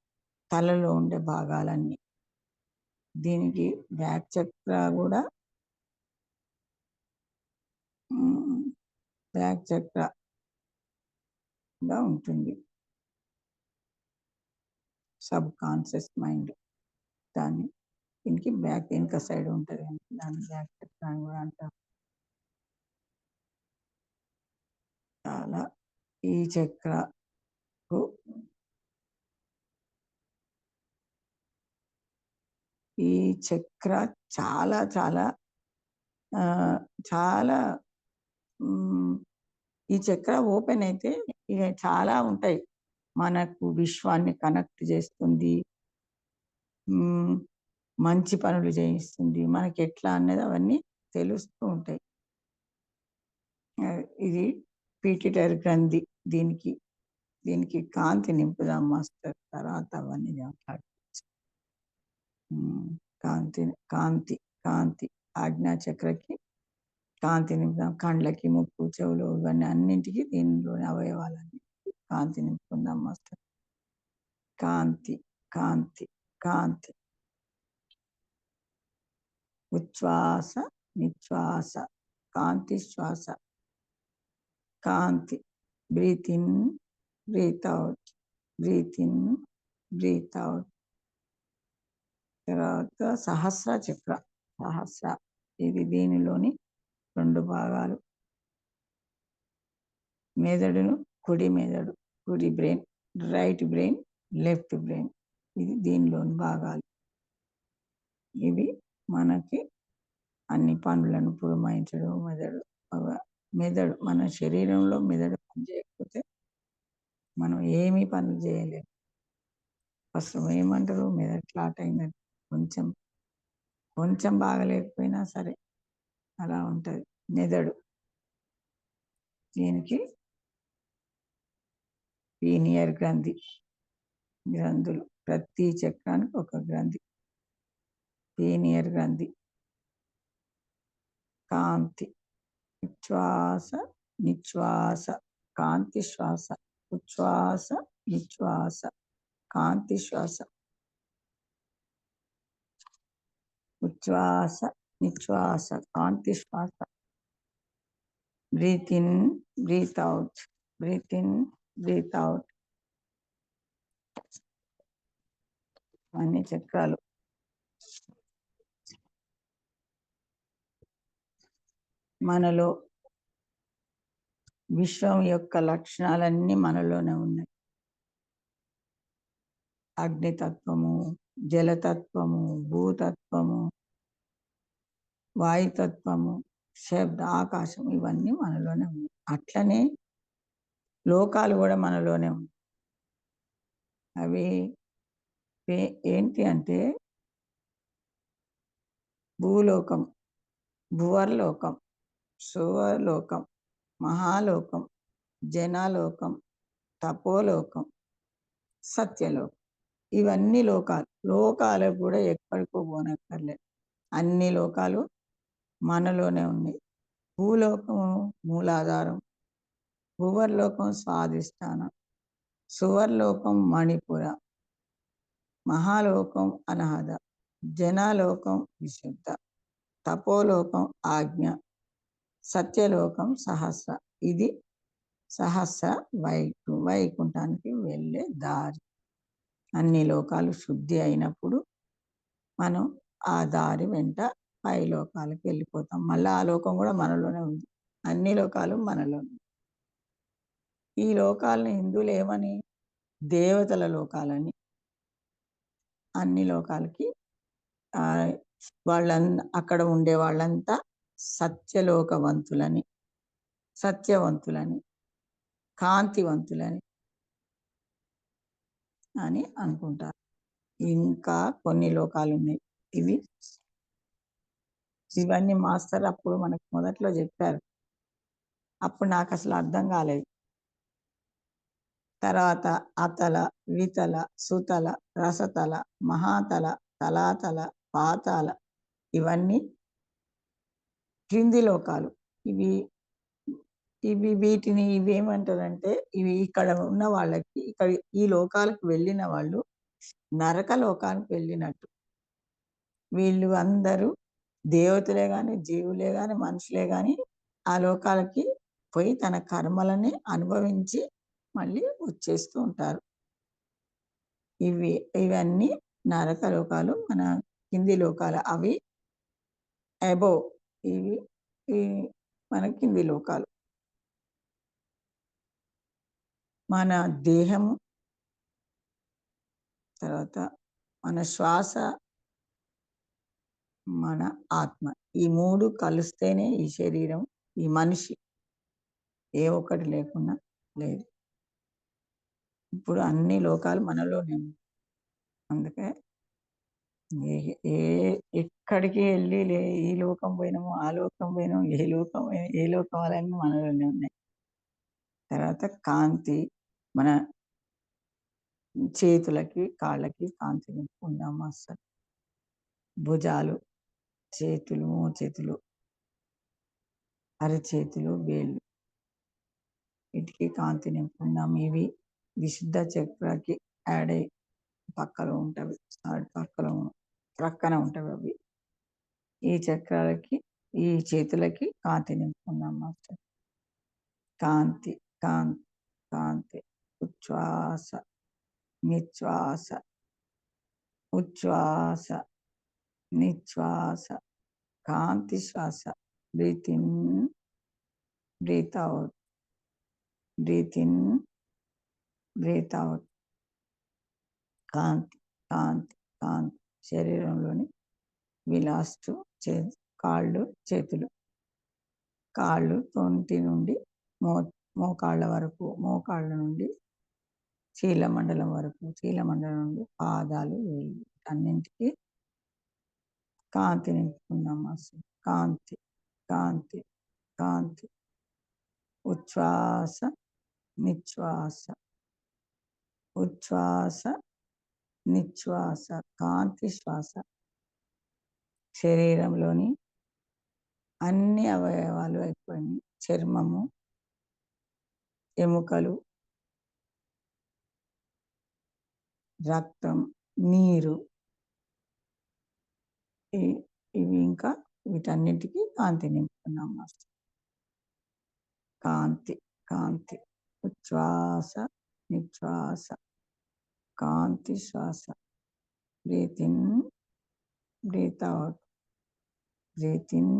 తలలో ఉండే భాగాలన్నీ. దీనికి బ్యాక్ చక్ర కూడా బ్యాక్ చక్రగా ఉంటుంది. సబ్ కాన్షియస్ మైండ్ దాన్ని, దీనికి బ్యాక్ వెనుక సైడ్ ఉంటుంది, దాన్ని బ్యాక్ చక్ర అని కూడా అంటారు. చాలా ఈ చక్రకు ఈ చక్ర చాలా చాలా చాలా ఈ చక్ర ఓపెన్ అయితే ఇక చాలా ఉంటాయి. మనకు విశ్వాన్ని కనెక్ట్ చేస్తుంది, మంచి పనులు చేయిస్తుంది, మనకి ఎట్లా అన్నది అవన్నీ తెలుస్తూ ఉంటాయి. ఇది పీటిటరీ గ్రంథి. దీనికి కాంతి నింపుదాం మాస్టర్, తర్వాత అవన్నీ మాట్లాడుకోవచ్చు. కాంతి కాంతి ఆజ్ఞా చక్రకి కాంతి నింపుదాం. కండ్లకి, ముక్కు, చెవులు, ఇవన్నీ అన్నింటికి దీనిలోని అవయవాలన్నీ కాంతి నింపుకుందాం మాస్టర్. కాంతి కాంతి కాంతి, ఉచ్ఛ్వాస నిశ్వాస, కాంతి శ్వాస, కాంతి. Breathe in, breathe out, breathe in, breathe out. తర్వాత సహస్ర చక్ర, సహస్ర ఇది దీనిలోని 2 భాగాలు. మెదడును, కుడి మెదడు, కుడి brain, right brain, left brain, ఇది దీనిలోని భాగాలు. ఇవి మనకి అన్ని పనులను పురమాయించడం. మెదడు మన శరీరంలో మెదడు పనిచేయకపోతే మనం ఏమీ పనులు చేయలేము. ఫస్ట్ ఏమంటారు, మెదడు క్లాట్ అయిందని, కొంచెం బాగలేకపోయినా సరే అలా ఉంటుంది మెదడు. దీనికి పీనియర్ గ్రంథులు, ప్రతి చక్రానికి ఒక గ్రంథి. పీనియర్ గ్రంథి. కాంతి, ఉచ్ఛ్వాస నిశ్వాస, కాంతి శ్వాస, ఉచ్ఛ్వాస నిశ్వాస, కాంతి శ్వాస, ఉచ్ఛ్వాస నిశ్వాస, కాంతి శ్వాస. Breathe in, breathe out, breathe in, breathe out. అన్ని చక్రాలు మనలో, విశ్వం యొక్క లక్షణాలన్నీ మనలోనే ఉన్నాయి. అగ్నితత్వము, జలతత్వము, భూతత్వము, వాయుతత్వము, శబ్ద, ఆకాశం, ఇవన్నీ మనలోనే ఉన్నాయి. అట్లనే లోకాలు కూడా మనలోనే ఉన్నాయి. అవి ఏంటి అంటే భూలోకం, భువర్లోకం, సువర్లోకం, మహాలోకం, జనలోకం, తపోలోకం, సత్యలోకం. ఇవన్నీ లోకాలు కూడా ఎక్కడికో పోనక్కర్లేదు. అన్ని లోకాలు మనలోనే ఉన్నాయి. భూలోకము మూలాధారం, భువర్లోకం స్వాధిష్టానం, సువర్లోకం మణిపుర, మహాలోకం అనాహత, జనాలోకం విశుద్ధ, తపోలోకం ఆజ్ఞ, సత్యలోకం సహస్ర. ఇది సహస్ర వైకుంఠానికి వెళ్ళే దారి. అన్ని లోకాలు శుద్ధి అయినప్పుడు మనం ఆ దారి వెంట పై లోకాలకు వెళ్ళిపోతాం. మళ్ళీ ఆ లోకం కూడా మనలోనే ఉంది. అన్ని లోకాలు మనలోనే. ఈ లోకాలను హిందువులు ఏమని, దేవతల లోకాలని, అన్ని లోకాలకి అక్కడ ఉండే వాళ్ళంతా సత్యలోకవంతులని, సత్యవంతులని, కాంతివంతులని అని అనుకుంటారు. ఇంకా కొన్ని లోకాలు ఉన్నాయి. ఇవన్నీ మాస్టర్ అప్పుడు మనకు మొదట్లో చెప్పారు. అప్పుడు నాకు అసలు అర్థం కాలేదు. తర్వాత అతల, వితల, సుతల, రసతల, మహాతల, తలాతల, పాతాల, ఇవన్నీ క్రింది లోకాలు. వీటిని ఇవేమంటారంటే, ఇవి ఇక్కడ ఉన్న వాళ్ళకి, ఇక్కడ ఈ లోకాలకు వెళ్ళిన వాళ్ళు నరక లోకానికి వెళ్ళినట్టు. వీళ్ళు అందరూ దేవతలే కానీ, జీవులే కానీ, మనుషులే కానీ ఆ లోకాలకి పోయి తన కర్మలని అనుభవించి మళ్ళీ వచ్చేస్తూ ఉంటారు. ఇవన్నీ నరక లోకాలు, మన కింది లోకాలు. అవి అబోవ్, ఇవి మన కింది లోకాలు. మన దేహము, తర్వాత మన శ్వాస, మన ఆత్మ, ఈ మూడు కలిస్తేనే ఈ శరీరం, ఈ మనిషి. ఏ ఒక్కటి లేకుండా లేదు. ఇప్పుడు అన్ని లోకాలు మనలోనే ఉన్నాయి. అందుకే ఎక్కడికి వెళ్ళి ఈ లోకం పోయినాము, ఆ లోకం పోయినాము, ఏ లోకం వాళ్ళని మనలోనే ఉన్నాయి. తర్వాత కాంతి, మన చేతులకి కాళ్ళకి కాంతి నింపుకుందాం మాస్టర్. భుజాలు, చేతులు, మోచేతులు, అరచేతులు, వేళ్ళు, వీటికి కాంతి నింపుకుందాం. ఇవి విశుద్ధ చక్రకి యాడ్ అయ్యి పక్కలో ఉంటవి, ప్రక్కన ఉంటవి అవి. ఈ చక్రాలకి, ఈ చేతులకి కాంతి నింపుకుందాం మాస్టర్. కాంతి, కాంతి, కాంతి. ఉచ్ఛ్వాస, నిశ్వాస, ఉచ్ఛ్వాస, నిశ్వాస, కాంతి శ్వాస. Breathe in, breathe out, breathe in, breathe out. కాంతి, కాంతి, కాంతి. శరీరంలోని లాస్ట్ కాళ్ళు, చేతులు. కాళ్ళు తొంటి నుండి మోకాళ్ళ వరకు, మోకాళ్ళ నుండి చీలమండలం వరకు, చీలమండలం నుండి పాదాలు, వేళ్ళు, అన్నింటికి కాంతి నింపుకుందాం అసలు. కాంతి, కాంతి, కాంతి. ఉచ్ఛ్వాస, నిశ్వాస, ఉచ్ఛ్వాస, నిశ్వాస, కాంతి శ్వాస. శరీరంలోని అన్ని అవయవాలు అయిపోయినాయి. చర్మము, ఎముకలు, రక్తం, నీరు, ఇవి ఇంకా వీటన్నిటికీ కాంతి నింపుకున్నాం మాస్టర్. కాంతి, కాంతి. ఉచ్ఛ్వాస, నిశ్వాస, కాంతి శ్వాస. Breathe in, breathe out, breathe in,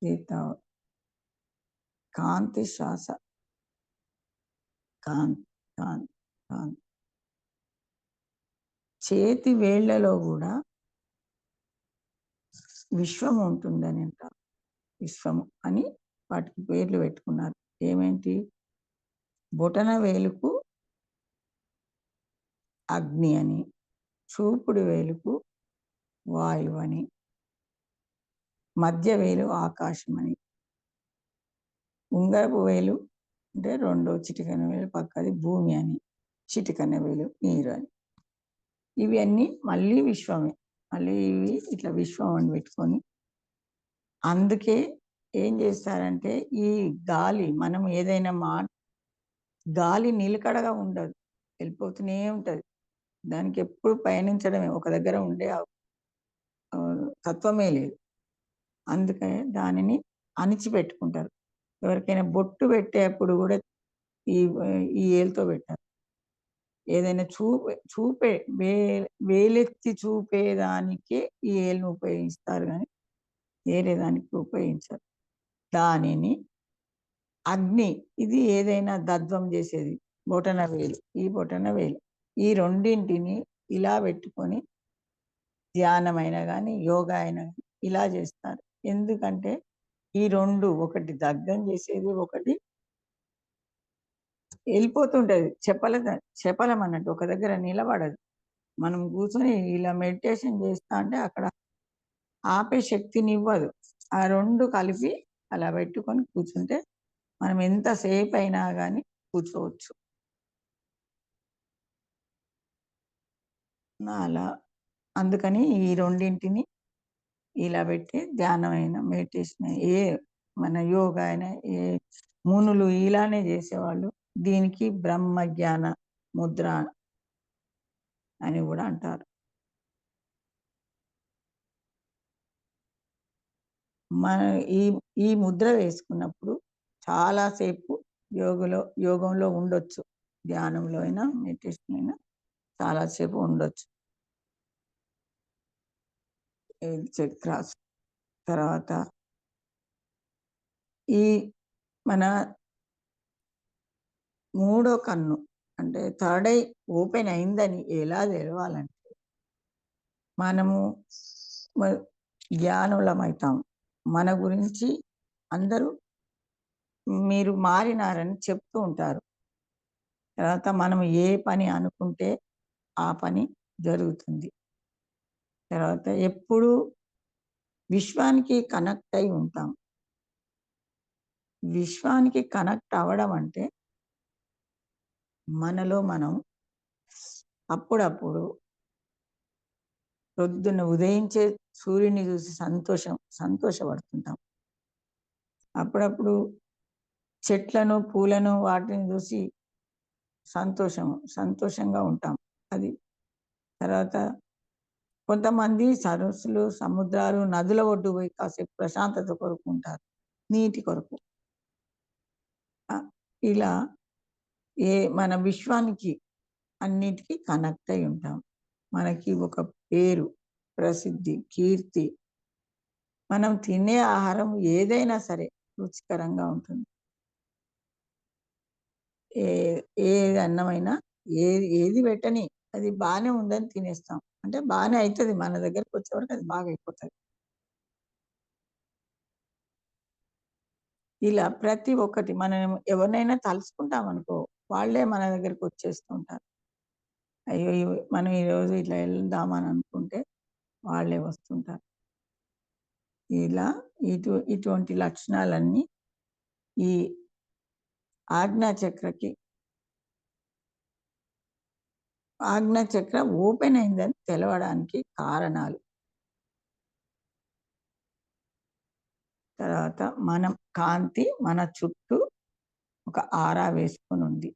breathe out. కాంతి శ్వాస. కాంతి, కాంతి, కాంతి. చేతి వేళ్లలో కూడా విశ్వం ఉంటుందని అంటారు. విశ్వము అని వాటికి పేర్లు పెట్టుకున్నారు. ఏమేంటి? బొటన వేలుకు అగ్ని అని, చూపుడు వేలుకు వాయువు అని, మధ్య వేలు ఆకాశం అని, ఉంగరపు వేలు అంటే రెండో చిటికన వేలు పక్కది భూమి అని, చిటికన వేలు నీరు అని. ఇవి అన్నీ మళ్ళీ విశ్వమే. మళ్ళీ ఇవి ఇట్లా విశ్వం అని పెట్టుకొని అందుకే ఏం చేస్తారంటే, ఈ గాలి మనం ఏదైనా గాలి నిలకడగా ఉండదు. వెళ్ళిపోతూనే ఉంటది. దానికెప్పుడు పయనించడమే. ఒక దగ్గర ఉండే తత్వమే లేదు. అందుకనే దానిని అణిచిపెట్టుకుంటారు. ఎవరికైనా బొట్టు పెట్టేప్పుడు గూడా ఈ ఈ ఏలుతో పెట్టారు. ఏదైనా చూపే వే వేలెత్తి చూపేదానికే ఈ ఏలుని ఉపయోగిస్తారు గానీ, వేరే దానికి ఉపయోగించరు. దానిని అగ్ని ఇది ఏదైనా దద్వం జేసేది బొటనవేలు. ఈ బొటనవేలు. ఈ రెండింటిని ఇలా పెట్టుకొని ధ్యానమైనా గానీ, యోగా అయినా గానీ ఇలా జేస్తారు. ఎందుకంటే ఈ 2 ఒకటి దగ్ధం జేసేది, ఒకటి ఎళ్ళిపోతుంటది. చపలమన్నట్టు ఒక దగ్గర నిలబడదు. మనం కూర్చొని ఇలా మెడిటేషన్ చేస్తా అంటే అక్కడ ఆపే శక్తినివ్వదు. ఆ 2 కలిపి అలా పెట్టుకొని కూర్చుంటే మనం ఎంత సేపయినా గానీ కూర్చోవచ్చు. అలా అందుకని ఈ రెండింటిని ఇలా పెట్టి ధ్యానమైన, మెడిటేషన్ మన యోగా అయినా, మునులు ఇలానే చేసేవాళ్ళు. దీనికి బ్రహ్మ జ్ఞాన ముద్ర అని గూడా అంటారు. మన ఈ ఈ ముద్ర వేసుకున్నప్పుడు చాలా సేపు యోగంలో ఉండొచ్చు. ధ్యానంలో అయినా, మెడిటేషన్ అయినా చాలా సేపు ఉండొచ్చు. ఈ చక్రాస్ తర్వాత ఈ మన మూడో కన్ను అంటే థర్డ్ ఐ ఓపెన్ అయిందని ఎలా తెలవాలంటే, మనము మ జ్ఞానులమైతాం. మన గురించి అందరూ మీరు మారినారని చెప్తూ ఉంటారు. తర్వాత మనం ఏ పని అనుకుంటే ఆ పని జరుగుతుంది. తర్వాత ఎప్పుడూ విశ్వానికి కనెక్ట్ అయి ఉంటాం. విశ్వానికి కనెక్ట్ అవ్వడం అంటే మనలో మనం అప్పుడప్పుడు పొద్దున్న ఉదయించే సూర్యుడిని చూసి సంతోషపడుతుంటాం. అప్పుడప్పుడు చెట్లను, పూలను వాటిని చూసి సంతోషంగా ఉంటాం. అది. తర్వాత కొంతమంది సరస్సులు, సముద్రాలు, నదుల ఒడ్డు పోయి కాసేపు ప్రశాంతత కొరకు ఉంటారు. నీటి కొరకు. ఇలా మన విశ్వానికి అన్నిటికి కనెక్ట్ అయి ఉంటాం. మనకి ఒక పేరు, ప్రసిద్ధి, కీర్తి మనం తినే ఆహారం ఏదైనా సరే రుచికరంగా ఉంటుంది. ఏ ఏది అన్నమైనా ఏది పెట్టని అది బానే ఉందని తినేస్తాం. అంటే బానే అయితది. మన దగ్గరకొచ్చేవరకు అది బాగా అయిపోతది. ఇలా ప్రతి ఒక్కటి మనం ఎవరినైనా తలుచుకుంటామనుకో, వాళ్ళే మన దగ్గరకొచ్చేస్తూ ఉంటారు. అయ్యో! మనం ఈరోజు ఇట్లా వెళ్దామని అనుకుంటే వాళ్ళే వస్తుంటారు. ఇలా ఇటువంటి లక్షణాలన్నీ ఈ ఆజ్ఞాచక్రకి ఆజ్ఞాచక్ర ఓపెన్ అయిందని తెలవడానికి కారణాలు. తర్వాత మనం కాంతి మన చుట్టూ ఒక ఆరా వేసుకొనుంది.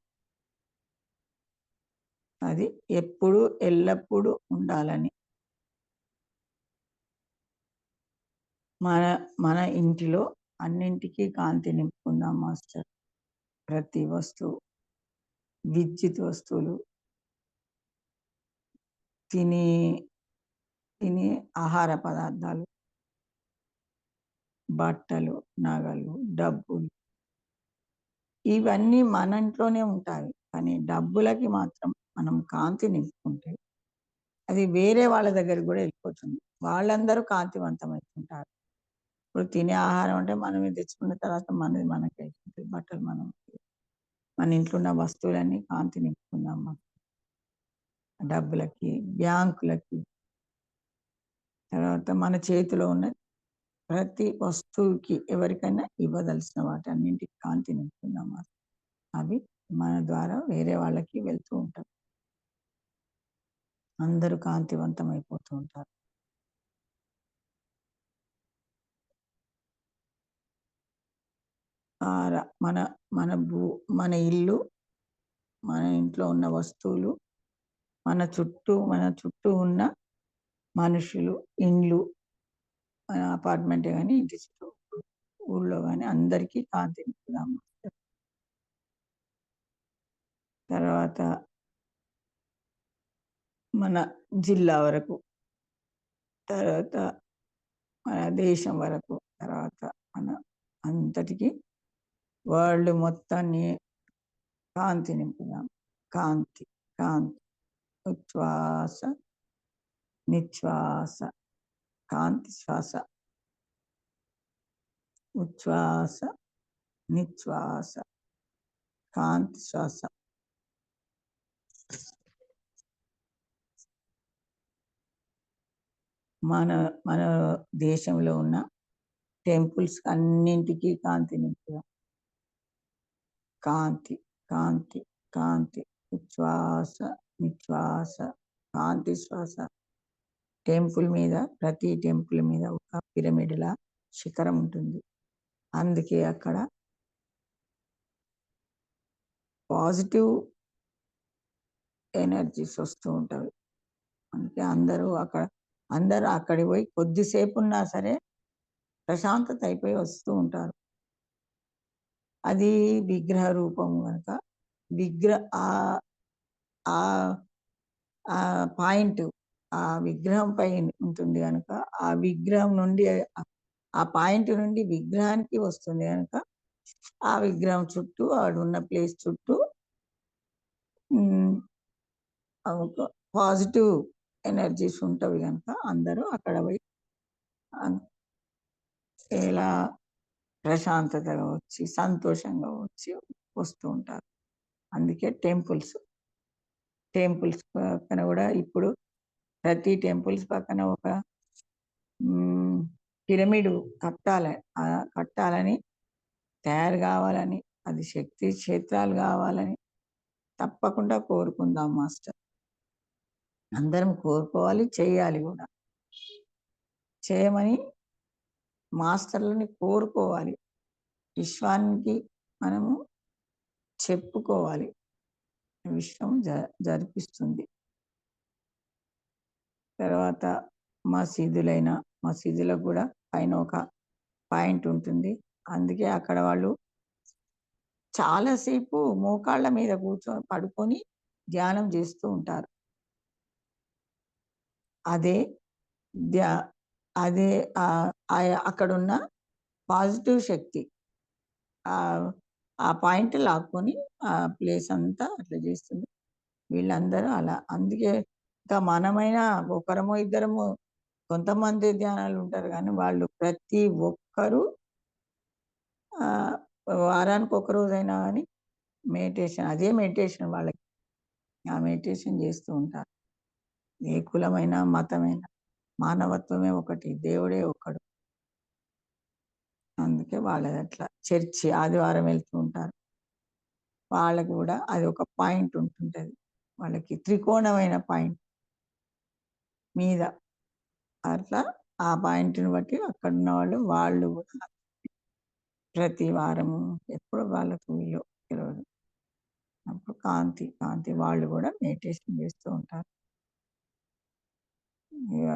అది ఎప్పుడు ఎల్లప్పుడూ ఉండాలని. మన మన ఇంటిలో అన్నింటికి కాంతి నింపుకుందాం మాస్టర్. ప్రతి వస్తువు, విద్యుత్ వస్తువులు, తినే తినే ఆహార పదార్థాలు, బట్టలు, నగలు, డబ్బులు ఇవన్నీ మన ఇంట్లోనే ఉంటాయి. కానీ డబ్బులకి మాత్రం మనం కాంతి నింపుకుంటే అది వేరే వాళ్ళ దగ్గరికి గూడా ఎళ్ళిపోతుంది. వాళ్ళందరూ కాంతివంతమైతుంటారు. ఇప్పుడు తినే ఆహారం అంటే మనమే తెచ్చుకున్న తర్వాత మనది మనకైతుంది. బట్టలు మనం మన ఇంట్లో ఉన్న వస్తువులన్నీ కాంతి నింపుకుందామా. డబ్బులకి, బ్యాంకులకి, తర్వాత మన చేతిలో ఉన్న ప్రతి వస్తువుకి ఎవరికైనా ఇవ్వదలసిన వాటన్నింటికి కాంతి నింపుకుందామా. అవి మన ద్వారా వేరే వాళ్ళకి వెళ్తూ ఉంటాయి. అందరూ కాంతివంతమైపోతూ ఉంటారు. మన మన మన ఇల్లు, మన ఇంట్లో ఉన్న వస్తువులు, మన చుట్టూ ఉన్న మనుషులు, ఇండ్లు, మన అపార్ట్‌మెంటే గాని, ఇంటి చుట్టూ ఊళ్ళో గాని అందరికీ కాంతి నింపుదాం. తర్వాత మన జిల్లా వరకు, తర్వాత మన దేశం వరకు, తర్వాత మన అంతటికి వరల్డ్ మొత్తాన్ని కాంతి నింపుదాం. కాంతి, కాంతి. ఉచ్ఛ్వాస, నిశ్వాస, కాంతి శ్వాస. ఉచ్ఛ్వాస, నిశ్వాస, కాంతి శ్వాస. మన మన దేశంలో ఉన్న టెంపుల్స్ అన్నింటికి కాంతి నింపుదాం. కాంతి, కాంతి, కాంతి. ఉచ్ఛ్వాస, నిశ్వాస, కాంతి శ్వాస. ప్రతి టెంపుల్ మీద ఒక పిరమిడ్‌లా శిఖరం ఉంటుంది. అందుకే అక్కడ పాజిటివ్ ఎనర్జీస్ వస్తూ ఉంటవి. అందుకే అందరూ అక్కడికి పోయి కొద్దిసేపున్నా సరే ప్రశాంతత అయిపోయి వస్తూ ఉంటారు. అది విగ్రహ రూపం గనక విగ్ర ఆహ్, ఆహ్, ఆ పాయింట్ ఆ విగ్రహం పై ఉంటుంది గనక, ఆ విగ్రహం నుండి ఆ పాయింట్ నుండి విగ్రహానికి వస్తుంది గనక, ఆ విగ్రహం చుట్టూ ఆడున్న ప్లేస్ చుట్టూ హ్మ్. ఒక పాజిటివ్ ఎనర్జీస్ ఉంటవి గనక అందరూ అక్కడ పోయి ఆహ్, ఎలా ప్రశాంతతగా వచ్చి, సంతోషంగా వచ్చి వస్తూ ఉంటారు. అందుకే టెంపుల్స్ పక్కన గూడా ఇప్పుడు ప్రతి టెంపుల్స్ పక్కన ఒక హ్మ్. పిరమిడ్ కట్టాలి. కట్టాలని, తయారు గావాలని, అది శక్తి క్షేత్రాలు గావాలని తప్పకుండా కోరుకుందాం మాస్టర్. అందరం కోరుకోవాలి, చేయాలి గూడా. చేయమని మాస్టర్‌లని కోరుకోవాలి. విశ్వానికి మనము చెప్పుకోవాలి. విశ్వం జరిపిస్తుంది. తర్వాత మసీదులకు గూడా పైన ఒక పాయింట్ ఉంటుంది. అందుకే అక్కడ వాళ్ళు చాలా సేపు మోకాళ్ళ మీద పడుకొని ధ్యానం జేస్తూ ఉంటారు. అదే ధ్యా అదే అక్కడున్న పాజిటివ్ శక్తి. ఆహ్, ఆ పాయింట్ లాక్కొని ఆ ప్లేస్ అంతా అట్లా జేస్తుంది. వీళ్ళందరూ అలా. అందుకే ఇంకా మనమైనా ఒకరమో, ఇద్దరమో కొంతమంది ధ్యానాలుంటారు గానీ, వాళ్ళు ప్రతి ఒక్కరు ఆహ్, వారానికి ఒక రోజైనా గాని అదే మెడిటేషన్ వాళ్ళకి. ఆ మెడిటేషన్ జేస్తూ ఉంటారు. ఏ కులమైనా, మతమైనా మానవత్వమే ఒకటి. దేవుడే ఒక్కడు. అందుకే వాళ్ళదట్లా. చర్చి ఆదివారం వెళ్తూ ఉంటారు. వాళ్ళకి గూడా అది ఒక పాయింట్ ఉంటుంటది. వాళ్ళకి త్రికోణమైన పాయింట్ మీద. అట్లా ఆ పాయింట్‌ని బట్టి అక్కడున్న వాళ్ళు గూడా ప్రతి వారము ఎప్పుడు వాళ్ళకు తెలవదు. అప్పుడు కాంతి వాళ్ళు గూడా మెడిటేషన్ జేస్తూ ఉంటారు. ఇగ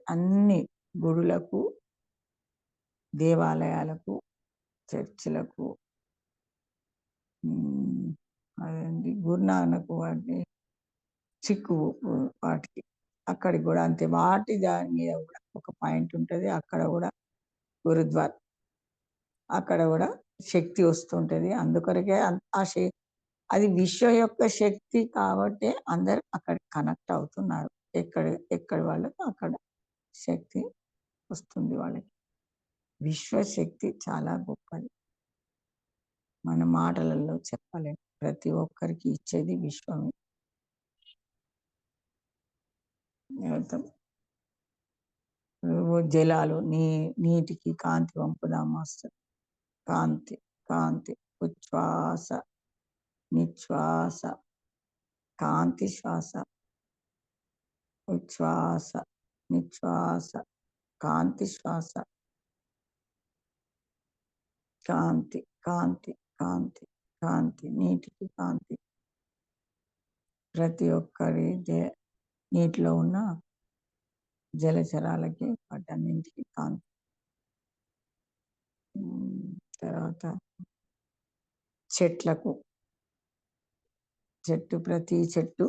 అన్ని గుడులకు, దేవాలయాలకు, చర్చిలకు హ్మ్. అదేంటి గురునానక్ సిక్కు వాటికి. అక్కడికి గూడా అంతే. దాని మీద గూడా ఒక పాయింట్ ఉంటది. అక్కడ గూడా గురుద్వార్. అక్కడ గూడా శక్తి వస్తుంటది. అందుకొరకే ఆ అది విశ్వం యొక్క శక్తి కాబట్టే అందరూ అక్కడికి కనెక్ట్ అవుతున్నారు. ఎక్కడి వాళ్ళకి అక్కడ శక్తి వస్తుంది వాళ్ళకి. విశ్వశక్తి చాలా గొప్పది. మన మాటలలో చెప్పలేం. ప్రతి ఒక్కరికి ఇచ్చేది విశ్వమే. మొత్తం జలాలు, నీటికి కాంతి పంపుదాం మాస్టర్. కాంతి, కాంతి. ఉచ్ఛ్వాస, నిశ్వాస, కాంతి శ్వాస. ఉచ్ఛ్వాస, నిశ్వాస, కాంతి శ్వాస. కాంతి, కాంతి, కాంతి, కాంతి. నీటికి కాంతి. ప్రతి ఒక్కరి నీటిలో ఉన్న జలచరాలకి వాటన్నింటికి కాంతి. తర్వాత చెట్లకు, ప్రతి చెట్టు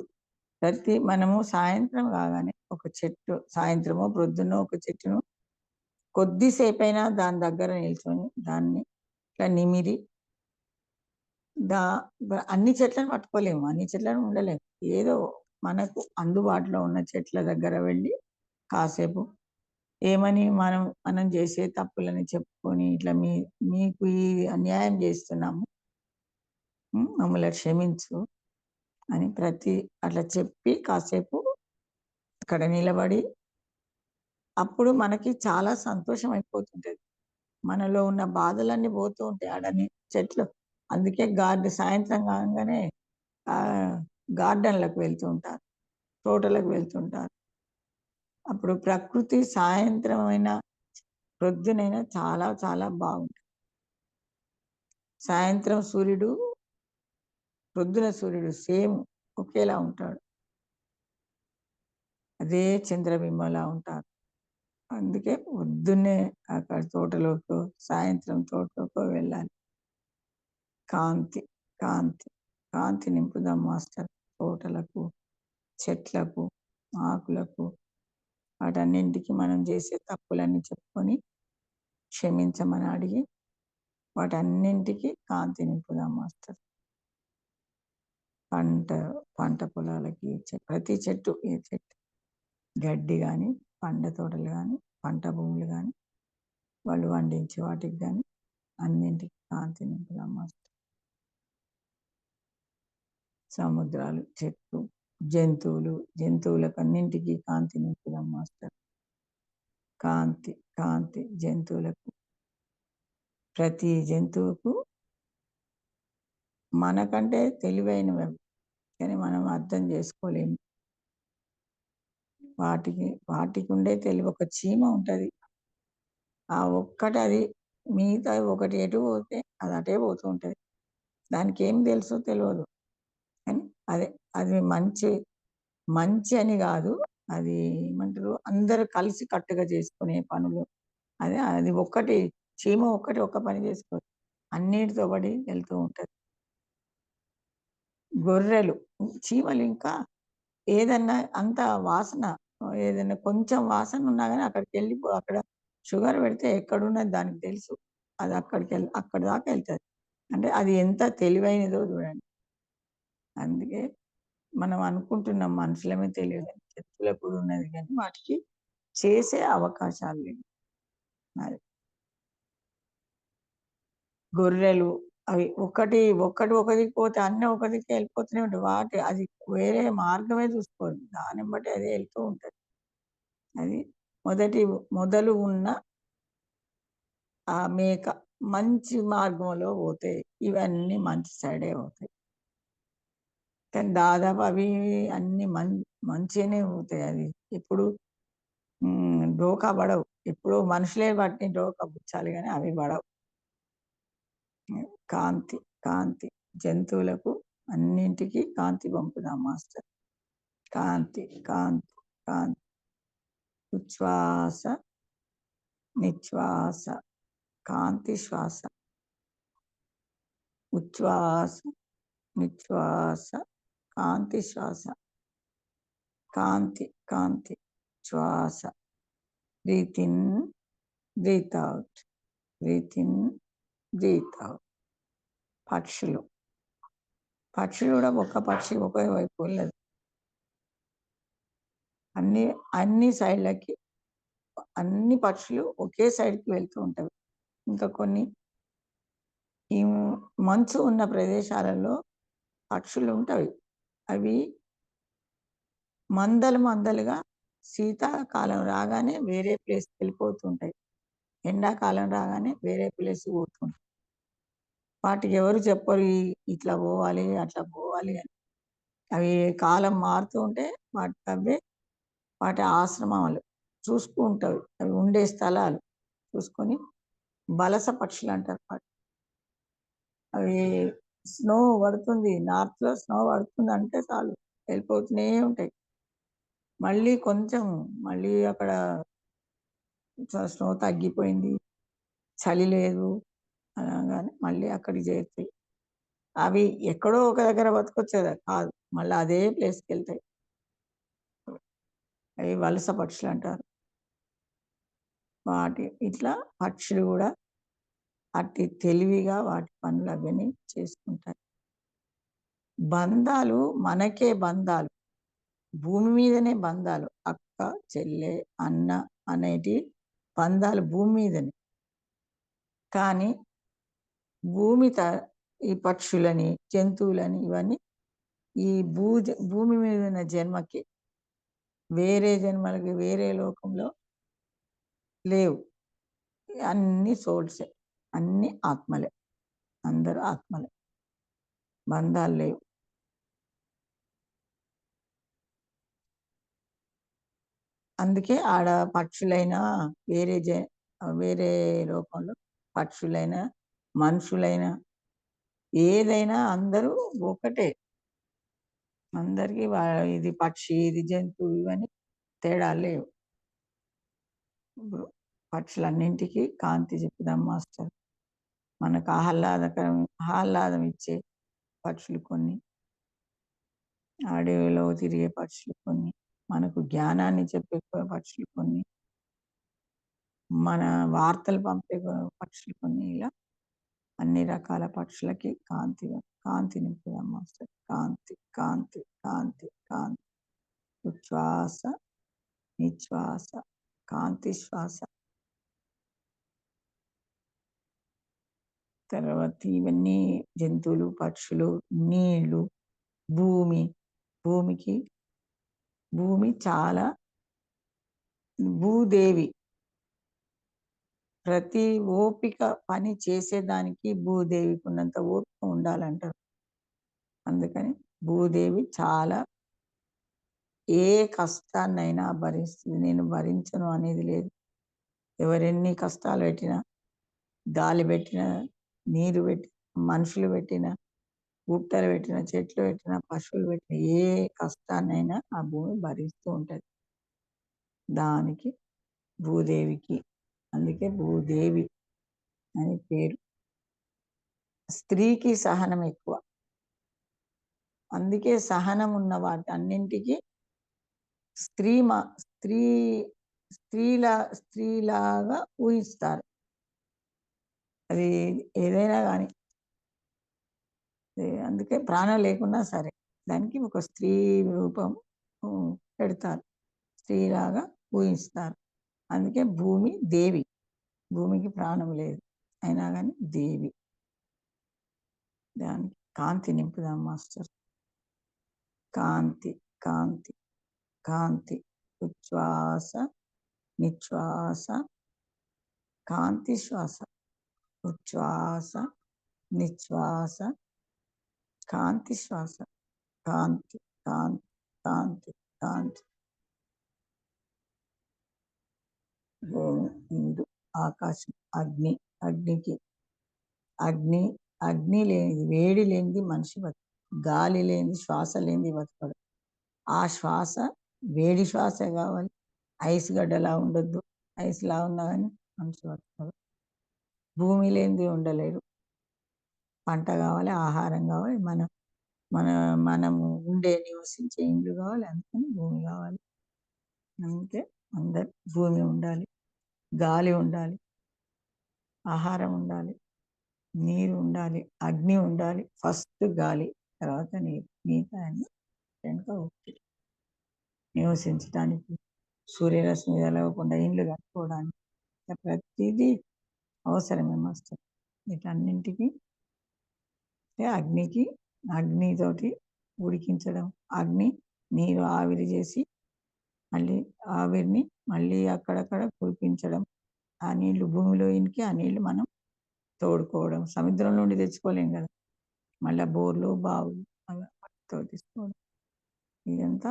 మనము సాయంత్రం కాగానే ఒక చెట్టు, సాయంత్రమో ప్రొద్దునో ఒక చెట్టును కొద్దిసేపైనా దాని దగ్గర నిల్చొని దాన్ని ఇట్లా నిమిరి అన్ని చెట్లను పట్టుకోలేము, అన్ని చెట్లను ఉండలేము. ఏదో మనకు అందుబాటులో ఉన్న చెట్ల దగ్గర వెళ్ళి కాసేపు ఏమని మనం చేసే తప్పులని చెప్పుకొని ఇట్లా మీకు ఈ అన్యాయం చేస్తున్నాము, మమ్మల్ని క్షమించు అని అట్లా చెప్పి కాసేపు అక్కడ నిలబడి అప్పుడు మనకి చాలా సంతోషం అయిపోతుంటది. మనలో ఉన్న బాధలన్నీ పోతూ ఉంటాయి ఆడని చెట్లు. అందుకే సాయంత్రం కాగానే గార్డెన్‌లకు వెళ్తూ ఉంటారు, తోటలకు వెళ్తుంటారు. అప్పుడు ప్రకృతి సాయంత్రం అయినా, ప్రొద్దునైనా చాలా చాలా బాగుంటుంది. సాయంత్రం సూర్యుడు, ప్రొద్దున సూర్యుడు సేమ్ ఒకేలా ఉంటాడు. అదే చంద్రబింబంలా ఉంటారు. అందుకే పొద్దున్నే అక్కడ తోటలోకో, సాయంత్రం తోటలోకో వెళ్ళాలి. కాంతి, కాంతి, కాంతి నింపుదాం మాస్టర్ తోటలకు, చెట్లకు, ఆకులకు. వాటన్నింటికి మనం చేసే తప్పులన్నీ చెప్పుకొని క్షమించమని అడిగి వాటన్నింటికి కాంతి నింపుదాం మాస్టర్. పంట పొలాలకి ప్రతి చెట్టు, ఏ చెట్టు గడ్డి కానీ, పండ్ల తోటలు కానీ, పంట భూములు కానీ, వాళ్ళు పండించే వాటికి కానీ అన్నింటికి కాంతి నింపుదాం మాస్టర్. సముద్రాలు, చెట్లు, జంతువులకు అన్నింటికి కాంతి నింపుదాం మాస్టర్. కాంతి, కాంతి జంతువులకు, ప్రతి జంతువుకు మనకంటే తెలివైనవి, కానీ మనం అర్థం చేసుకోలేము. వాటికి ఉండే తెలివి, ఒక చీమ ఉంటుంది, ఆ ఒక్కటి అది మిగతా ఒకటి ఎటు పోతే అది అటే పోతూ ఉంటుంది. దానికి ఏం తెలుసో తెలియదు, కానీ అది మంచి అని కాదు, అది ఏమంటారు, అందరూ కలిసి కట్టుగా చేసుకునే పనులు. అది ఒక్కటి చీమ ఒక్క పని చేసుకోదు, అన్నిటితో పడి వెళ్తూ ఉంటుంది. గొర్రెలు, చీమలు ఇంకా ఏదన్నా అంత వాసన, ఏదైనా కొంచెం వాసన ఉన్నా కానీ అక్కడ షుగర్ పెడితే ఎక్కడున్నది దానికి తెలుసు, అది అక్కడి దాకా వెళ్తుంది. అంటే అది ఎంత తెలివైనదో చూడండి. అందుకే మనం అనుకుంటున్నాం మనుషులమే తెలియదు, చెట్టులకు కూడా ఉన్నది, కానీ వాటికి చేసే అవకాశాలు లేవు. అది గొర్రెలు, అవి ఒకటికి పోతే అన్నీ ఒకదికే వెళ్ళిపోతూనే ఉంటాయి. అది వేరే మార్గమే చూసుకోదు, దాన్ని బట్టి అదే వెళ్తూ ఉంటుంది. అది మొదలు ఉన్న ఆ మేక మంచి మార్గంలో పోతే ఇవన్నీ మంచి సైడే పోతాయి. కానీ దాదాపు అవి అన్ని మంచిగానే పోతాయి. అది ఎప్పుడు డోకా పడవు. ఎప్పుడో మనుషులే వాటిని డోకా పుచ్చాలి కానీ అవి పడవు. కాంతి, కాంతి జంతువులకు అన్నింటికి కాంతి పంపుదాం మాస్టర్. కాంతి, కాంతి, కాంతి. ఉచ్ఛ్వాస, నిశ్వాస, కాంతి శ్వాస. ఉచ్ఛ్వాస, నిశ్వాస, కాంతి శ్వాస. కాంతి, కాంతి శ్వాస. Breathe in, breathe out, breathe in, breathe out. పక్షులు కూడా ఒక పక్షి ఒకే వైపు వెళ్ళదు, అన్ని సైడ్లకి అన్ని పక్షులు ఒకే సైడ్కి వెళ్తూ ఉంటాయి. ఇంకా కొన్ని ఈ మంచు ఉన్న ప్రదేశాలలో పక్షులు ఉంటాయి, అవి మందలుగా శీతాకాలం రాగానే వేరే ప్లేస్కి వెళ్ళిపోతుంటాయి, ఎండాకాలం రాగానే వేరే ప్లేస్కి పోతుంటాయి. వాటికి ఎవరు చెప్పరు ఇట్లా పోవాలి అట్లా పోవాలి అని. అవి కాలం మారుతూ ఉంటే వాటి ఆశ్రమాలు చూసుకుంటాయి, అవి ఉండే స్థలాలు చూసుకొని. బలస పక్షులు అంటారు వాటి. అవి స్నో పడుతుంది. నార్త్‌లో స్నో పడుతుందంటే చాలు వెళ్ళిపోతూనే ఉంటాయి. మళ్ళీ కొంచెం మళ్ళీ అక్కడ స్నో తగ్గిపోయింది. చలి లేదు అనంగానే మళ్ళీ అక్కడికి చేరుతాయి. అవి ఎక్కడో ఒక దగ్గర బతకొచ్చేదా కాదు. మళ్ళా అదే ప్లేస్‌కెళ్తాయి. అవి వలస పక్షులంటారు. ఇట్లా పక్షులు గూడా అతి తెలివిగా వాటి పనులవన్నీ చేసుకుంటాయి. బంధాలు మనకే బంధాలు. భూమి మీదనే బంధాలు. అక్క, చెల్లె, అన్న అనేటి బంధాలు భూమి మీదనే. కానీ భూమి త ఈ పక్షులని, జంతువులని ఇవన్నీ ఈ భూమి మీద ఉన్న జన్మకి వేరే జన్మలకి వేరే లోకంలో లేవు. అన్నీ సోల్సే. అన్నీ ఆత్మలే. అందరూ ఆత్మలే. బంధాలు లేవు. అందుకే ఆడ పక్షులైనా వేరే వేరే లోకంలో పక్షులైనా, మనుషులైనా ఏదైనా అందరూ ఒకటే. అందరికీ ఇది పక్షి, ఇది జంతువు ఇవన్నీ తేడాలు లేవు. ఇప్పుడు పక్షులన్నింటికి కాంతి చెప్పుదాం మాస్టర్. మనకు ఆహ్లాదం ఇచ్చే పక్షులు కొన్ని, అడవిలో తిరిగే పక్షులు కొన్ని, మనకు జ్ఞానాన్ని చెప్పే పక్షులు కొన్ని, మన వార్తలు పంపే పక్షులు కొన్ని ఇలా అన్ని రకాల పక్షులకి కాంతి నింపుదాం మాస్టర్. కాంతి, కాంతి, కాంతి, కాంతి. ఉచ్ఛ్వాస, నిశ్వాస, కాంతి శ్వాస. తర్వాత ఇవన్నీ జంతువులు, పక్షులు, నీళ్ళు, భూమి. భూమికి భూమి చాలా భూదేవి. ప్రతి ఓపిక పని చేసేదానికి భూదేవికున్నంత ఓపిక ఉండాలంటారు. అందుకని భూదేవి చాలా ఏ కష్టాన్నైనా భరిస్తుంది. నేను భరించను అనేది లేదు. ఎవరెన్ని కష్టాలు పెట్టినా, గాలి పెట్టినా, నీరు పెట్టినా, మనుషులు పెట్టినా, పుట్టలు పెట్టినా, చెట్లు పెట్టినా, పశువులు పెట్టినా ఏ కష్టాన్నైనా ఆ భూమి భరిస్తూ ఉంటది. దానికి భూదేవికి అందుకే భూదేవి అని పేరు. స్త్రీకి సహనం ఎక్కువ. అందుకే సహనం ఉన్న వాటన్నింటికి స్త్రీ మ స్త్రీ స్త్రీలాగా ఊహిస్తారు. అది ఏదైనా గాని. అందుకే ప్రాణం లేకున్నా సరే, దానికి ఒక స్త్రీ రూపం పెడతారు. స్త్రీలాగా ఊహిస్తారు. అందుకే భూమి దేవి. భూమికి ప్రాణం లేదు. అయినా గాని దేవి. దానికి కాంతి నింపుదాం మాస్టర్. కాంతి, కాంతి, కాంతి. ఉచ్ఛ్వాస, నిశ్వాస, కాంతి శ్వాస. ఉచ్ఛ్వాస, నిశ్వాస, కాంతి శ్వాస. కాంతి, కాంతి, కాంతి, కాంతి. భూమి, నీరు, ఆకాశం, అగ్ని. అగ్నికి అగ్ని అగ్ని లేనిది, వేడి లేనిది మనిషి బతకడు. గాలి లేనిది, శ్వాస లేనిది బతకడు. ఆ శ్వాస వేడి శ్వాసే కావాలి. ఐస్ గడ్డలా ఉండొద్దు. ఐస్‌లా ఉన్నా గాని మనిషి బతకడు. భూమి లేనిది ఉండలేరు. పంట కావాలి, ఆహారం కావాలి, మన మనము నివసించే ఇల్లు కావాలి. అందుకని భూమి కావాలి. అందుకే అందరికి భూమి ఉండాలి. గాలి ఉండాలి. ఆహారం ఉండాలి. నీరు ఉండాలి. అగ్ని ఉండాలి. ఫస్ట్ గాలి, తర్వాత నీరు. మిగతా అన్నీ వెనక ఒకటి. నివసించడానికి, సూర్యరశ్మి తగలకుండా ఇండ్లు కట్టుకోవడానికి ప్రతీదీ అవసరమే మాస్టర్. వీటన్నింటికి అగ్నికి అగ్నితోటి ఉడికించడం, అగ్ని నీరు ఆవిరి చేసి మళ్ళీ ఆవిరిని మళ్ళీ అక్కడక్కడ కురిపించడం. ఆ నీళ్లు భూమిలో ఇనికి ఆ నీళ్లు మనం తోడుకోవడం. సముద్రం నుండి తెచ్చుకోలేం కదా! మళ్ళా బోర్లు, బావులు అలా వాటితో తీసుకోవడం. ఇదంతా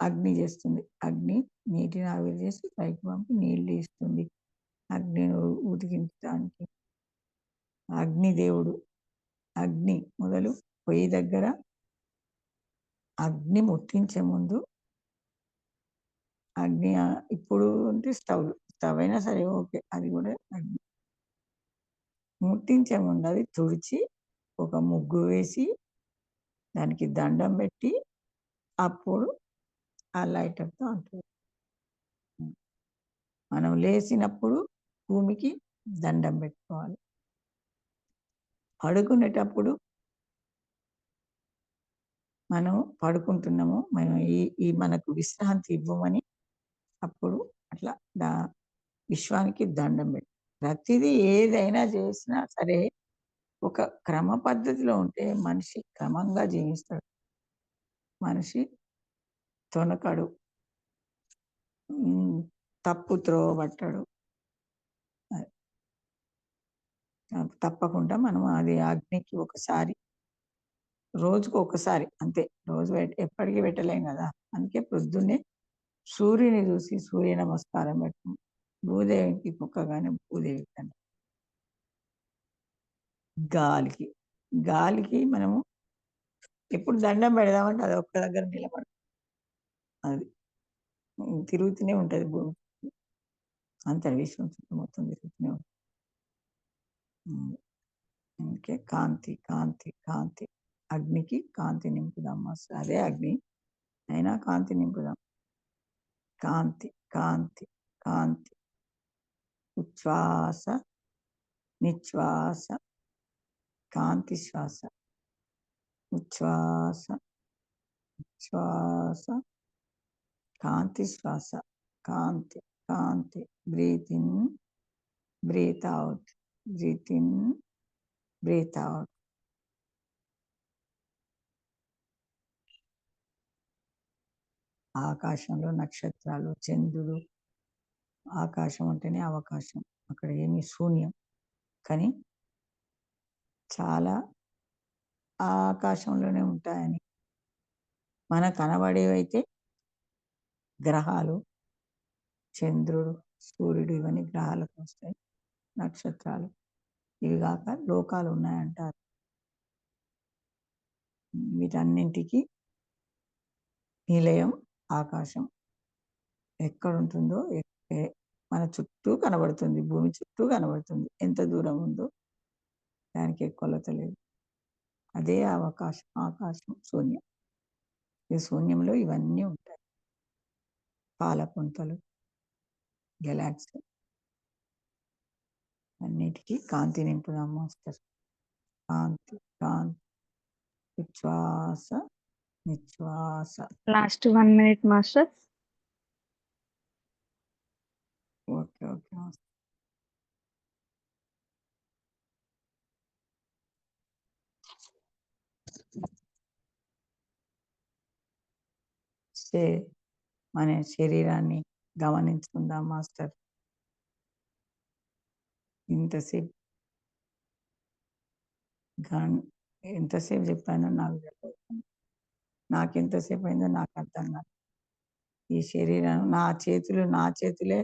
అగ్ని చేస్తుంది. అగ్ని నీటిని ఆవిరి చేసి పైకి పంపి నీళ్లు ఇస్తుంది. అగ్నిని ఉడికించడానికి అగ్నిదేవుడు. అగ్ని మొదలు పొయ్యి దగ్గర అగ్ని ముట్టించే ముందు అగ్ని ఇప్పుడు అంటే స్టవ్ అయినా సరే ఓకే. అది గూడా అగ్ని ముట్టించే ముందు అది తుడిచి, ఒక ముగ్గు వేసి, దానికి దండం బెట్టి, అప్పుడు ఆ లైటర్‌తో అంటుకోవాలి. హ్మ్. మనం లేసినప్పుడు భూమికి దండం బెట్టుకోవాలి. పడుకునేటప్పుడు మనం పడుకుంటున్నాము. మనం ఈ ఈ మనకు విశ్రాంతి ఇవ్వమని అప్పుడు అట్లా దా విశ్వానికి దండం పెట్టి. ప్రతిదీ ఏదైనా చేసినా సరే, ఒక క్రమ పద్ధతిలో ఉంటే మనిషి క్రమంగా జీవిస్తాడు. మనిషి తొనకడు. హ్మ్. తప్పు త్రోవ పట్టడు. అది. తప్పకుండా మనం అది అగ్నికి ఒకసారి, రోజుకు ఒకసారి అంతే. రోజు ఎప్పటికి పెట్టలేం గదా! అందుకే పొద్దున్నే సూర్యుని చూసి సూర్య నమస్కారం పెట్టడం. భూదేవికి మొక్కగానే భూదేవికి దండం. గాలికి. గాలికి మనము ఎప్పుడు దండం పెడదామంటే అది ఒక్క దగ్గర నిలబడదు. అది. తిరుగుతూనే ఉంటది భూమి. విశ్వం చుట్టూ మొత్తం తిరుగుతూనే ఉంటది. హ్మ్. అందుకే కాంతి, కాంతి, కాంతి. అగ్నికి కాంతి నింపుదాం మాస్టర్. అదే అగ్ని. అయినా కాంతి నింపుదాం. కాంతి, కాంతి, కాంతి. ఉచ్ఛ్వాస, నిశ్వాస, కాంతి శ్వాస. ఉచ్ఛ్వాస, శ్వాస, కాంతి శ్వాస. కాంతి, కాంతి. Breathe in, breathe out. Breathe in, breathe out. ఆకాశంలో నక్షత్రాలు, చంద్రుడు, ఆకాశం అంటేనే అవకాశం. అక్కడ ఏమి శూన్యం. కానీ చాలా ఆ ఆకాశంలోనే ఉంటాయని. మనకు కనబడేవైతే గ్రహాలు, చంద్రుడు, సూర్యుడు ఇవన్నీ గ్రహాలకు వస్తాయి. నక్షత్రాలు. ఇవి గాక లోకాలు ఉన్నాయంటారు. వీటన్నింటికి నిలయం ఆకాశం. ఎక్కడుంటుందో ఎ మన చుట్టూ కనబడుతుంది. భూమి చుట్టూ కనబడుతుంది. ఎంత దూరం ఉందో దానికి కొలత లేదు. అదే అవకాశం, ఆకాశం, శూన్యం. ఈ శూన్యంలో ఇవన్నీ ఉంటాయి. పాలపుంతలు, గెలాక్సీ అన్నిటికీ కాంతి నింపుదాం మాస్టర్. కాంతి, కాంతి. ఉచ్ఛ్వాస, నిశ్వాస. Last 1 minute, Master. Okay. Okay master. శే మన శరీరాన్ని గమనించుకుందాం మాస్టర్. ఇంతసేపు గన్ ఎంతసేపు చెప్పానో నాకు తెలవదు. నాకెంతసేపు అయిందో నాకు అర్థం కాదు. ఈ శరీరం నా చేతులే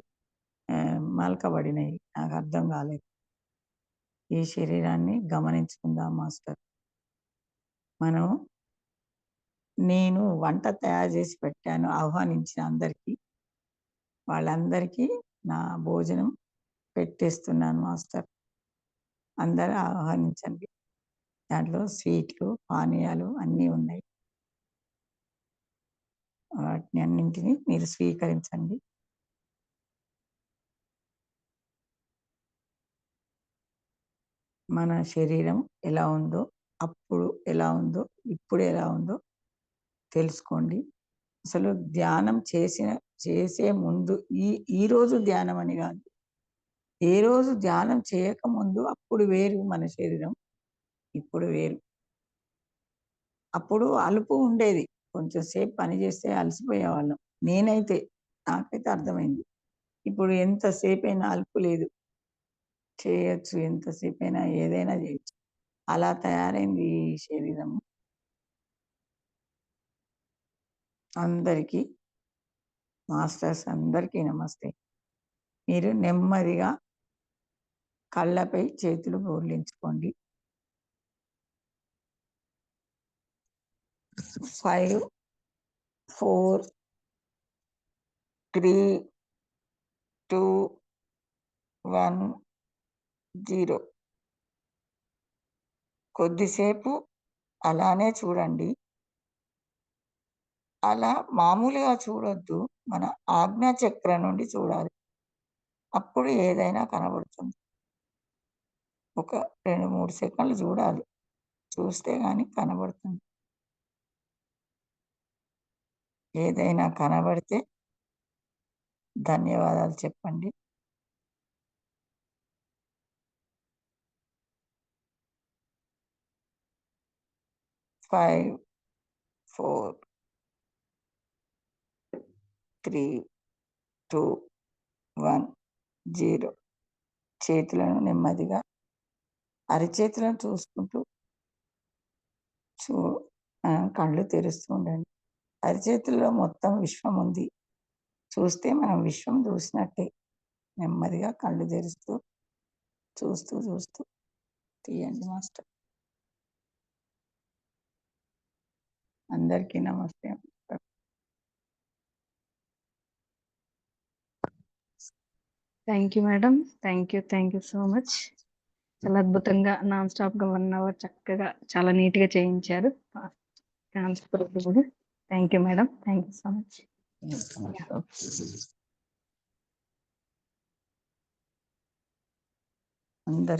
మలకబడినయి. నాకు అర్థం కాలేదు. ఈ శరీరాన్ని గమనించుకుందాం మాస్టర్. మనం నేను వంట తయారు చేసి పెట్టాను ఆహ్వానించిన అందరికీ. వాళ్ళందరికీ నా భోజనం పెట్టేస్తున్నాను మాస్టర్. అందరూ ఆహ్వానించండి. దాంట్లో స్వీట్లు, పానీయాలు అన్నీ ఉన్నాయి. వాటిని అన్నింటిని మీరు స్వీకరించండి. మన శరీరం ఎలా ఉందో, అప్పుడు ఎలా ఉందో, ఇప్పుడు ఎలా ఉందో తెలుసుకోండి. అసలు ధ్యానం చేసే ముందు ఈరోజు ధ్యానం అని కాదు. ఏ రోజు ధ్యానం చేయకముందు అప్పుడు వేరు మన శరీరం. ఇప్పుడు వేరు. అప్పుడు అలుపు ఉండేది. కొంచెం సేపు పని చేస్తే అలసిపోయేవాళ్ళం. నాకైతే అర్థమైంది. ఇప్పుడు ఎంత సేపైనా అలుపు లేదు. చేయొచ్చు. ఎంతసేపైనా ఏదైనా చేయొచ్చు. అలా తయారైంది ఈ శరీరం. అందరికీ మాస్టర్స్ అందరికీ నమస్తే. మీరు నెమ్మదిగా కళ్ళపై చేతులు బోర్లించుకోండి. 5, 4, 3, 2, 1, 0. కొద్దిసేపు అలానే చూడండి. అలా మామూలుగా చూడొద్దు. మన ఆజ్ఞా చక్రం నుండి చూడాలి. అప్పుడు ఏదైనా కనబడుతుంది. ఒక 2, 3 సెకన్లు చూడాలి. చూస్తే గాని కనబడుతుంది. ఏదైనా కనబడితే ధన్యవాదాలు చెప్పండి. ఫైవ్, 4, 3, 2, 1, 0. చేతులను నెమ్మదిగా అరచేతులను చూసుకుంటూ చూ కళ్ళు తెరుస్తూ ఉండండి. అరచేతుల్లో మొత్తం విశ్వం ఉంది. చూస్తే మనం విశ్వం చూసినట్టే. నెమ్మదిగా కళ్ళు తెరుస్తూ చూస్తూ తీయండి మాస్టర్. అందరికీ నమస్తే. Thank you madam. Thank you so much. చాలా అద్భుతంగా నాన్ స్టాప్ గా 1 అవర్ చక్కగా చాలా నీట్ గా చేయించారు. Thank you madam. Thank you so much. అందరి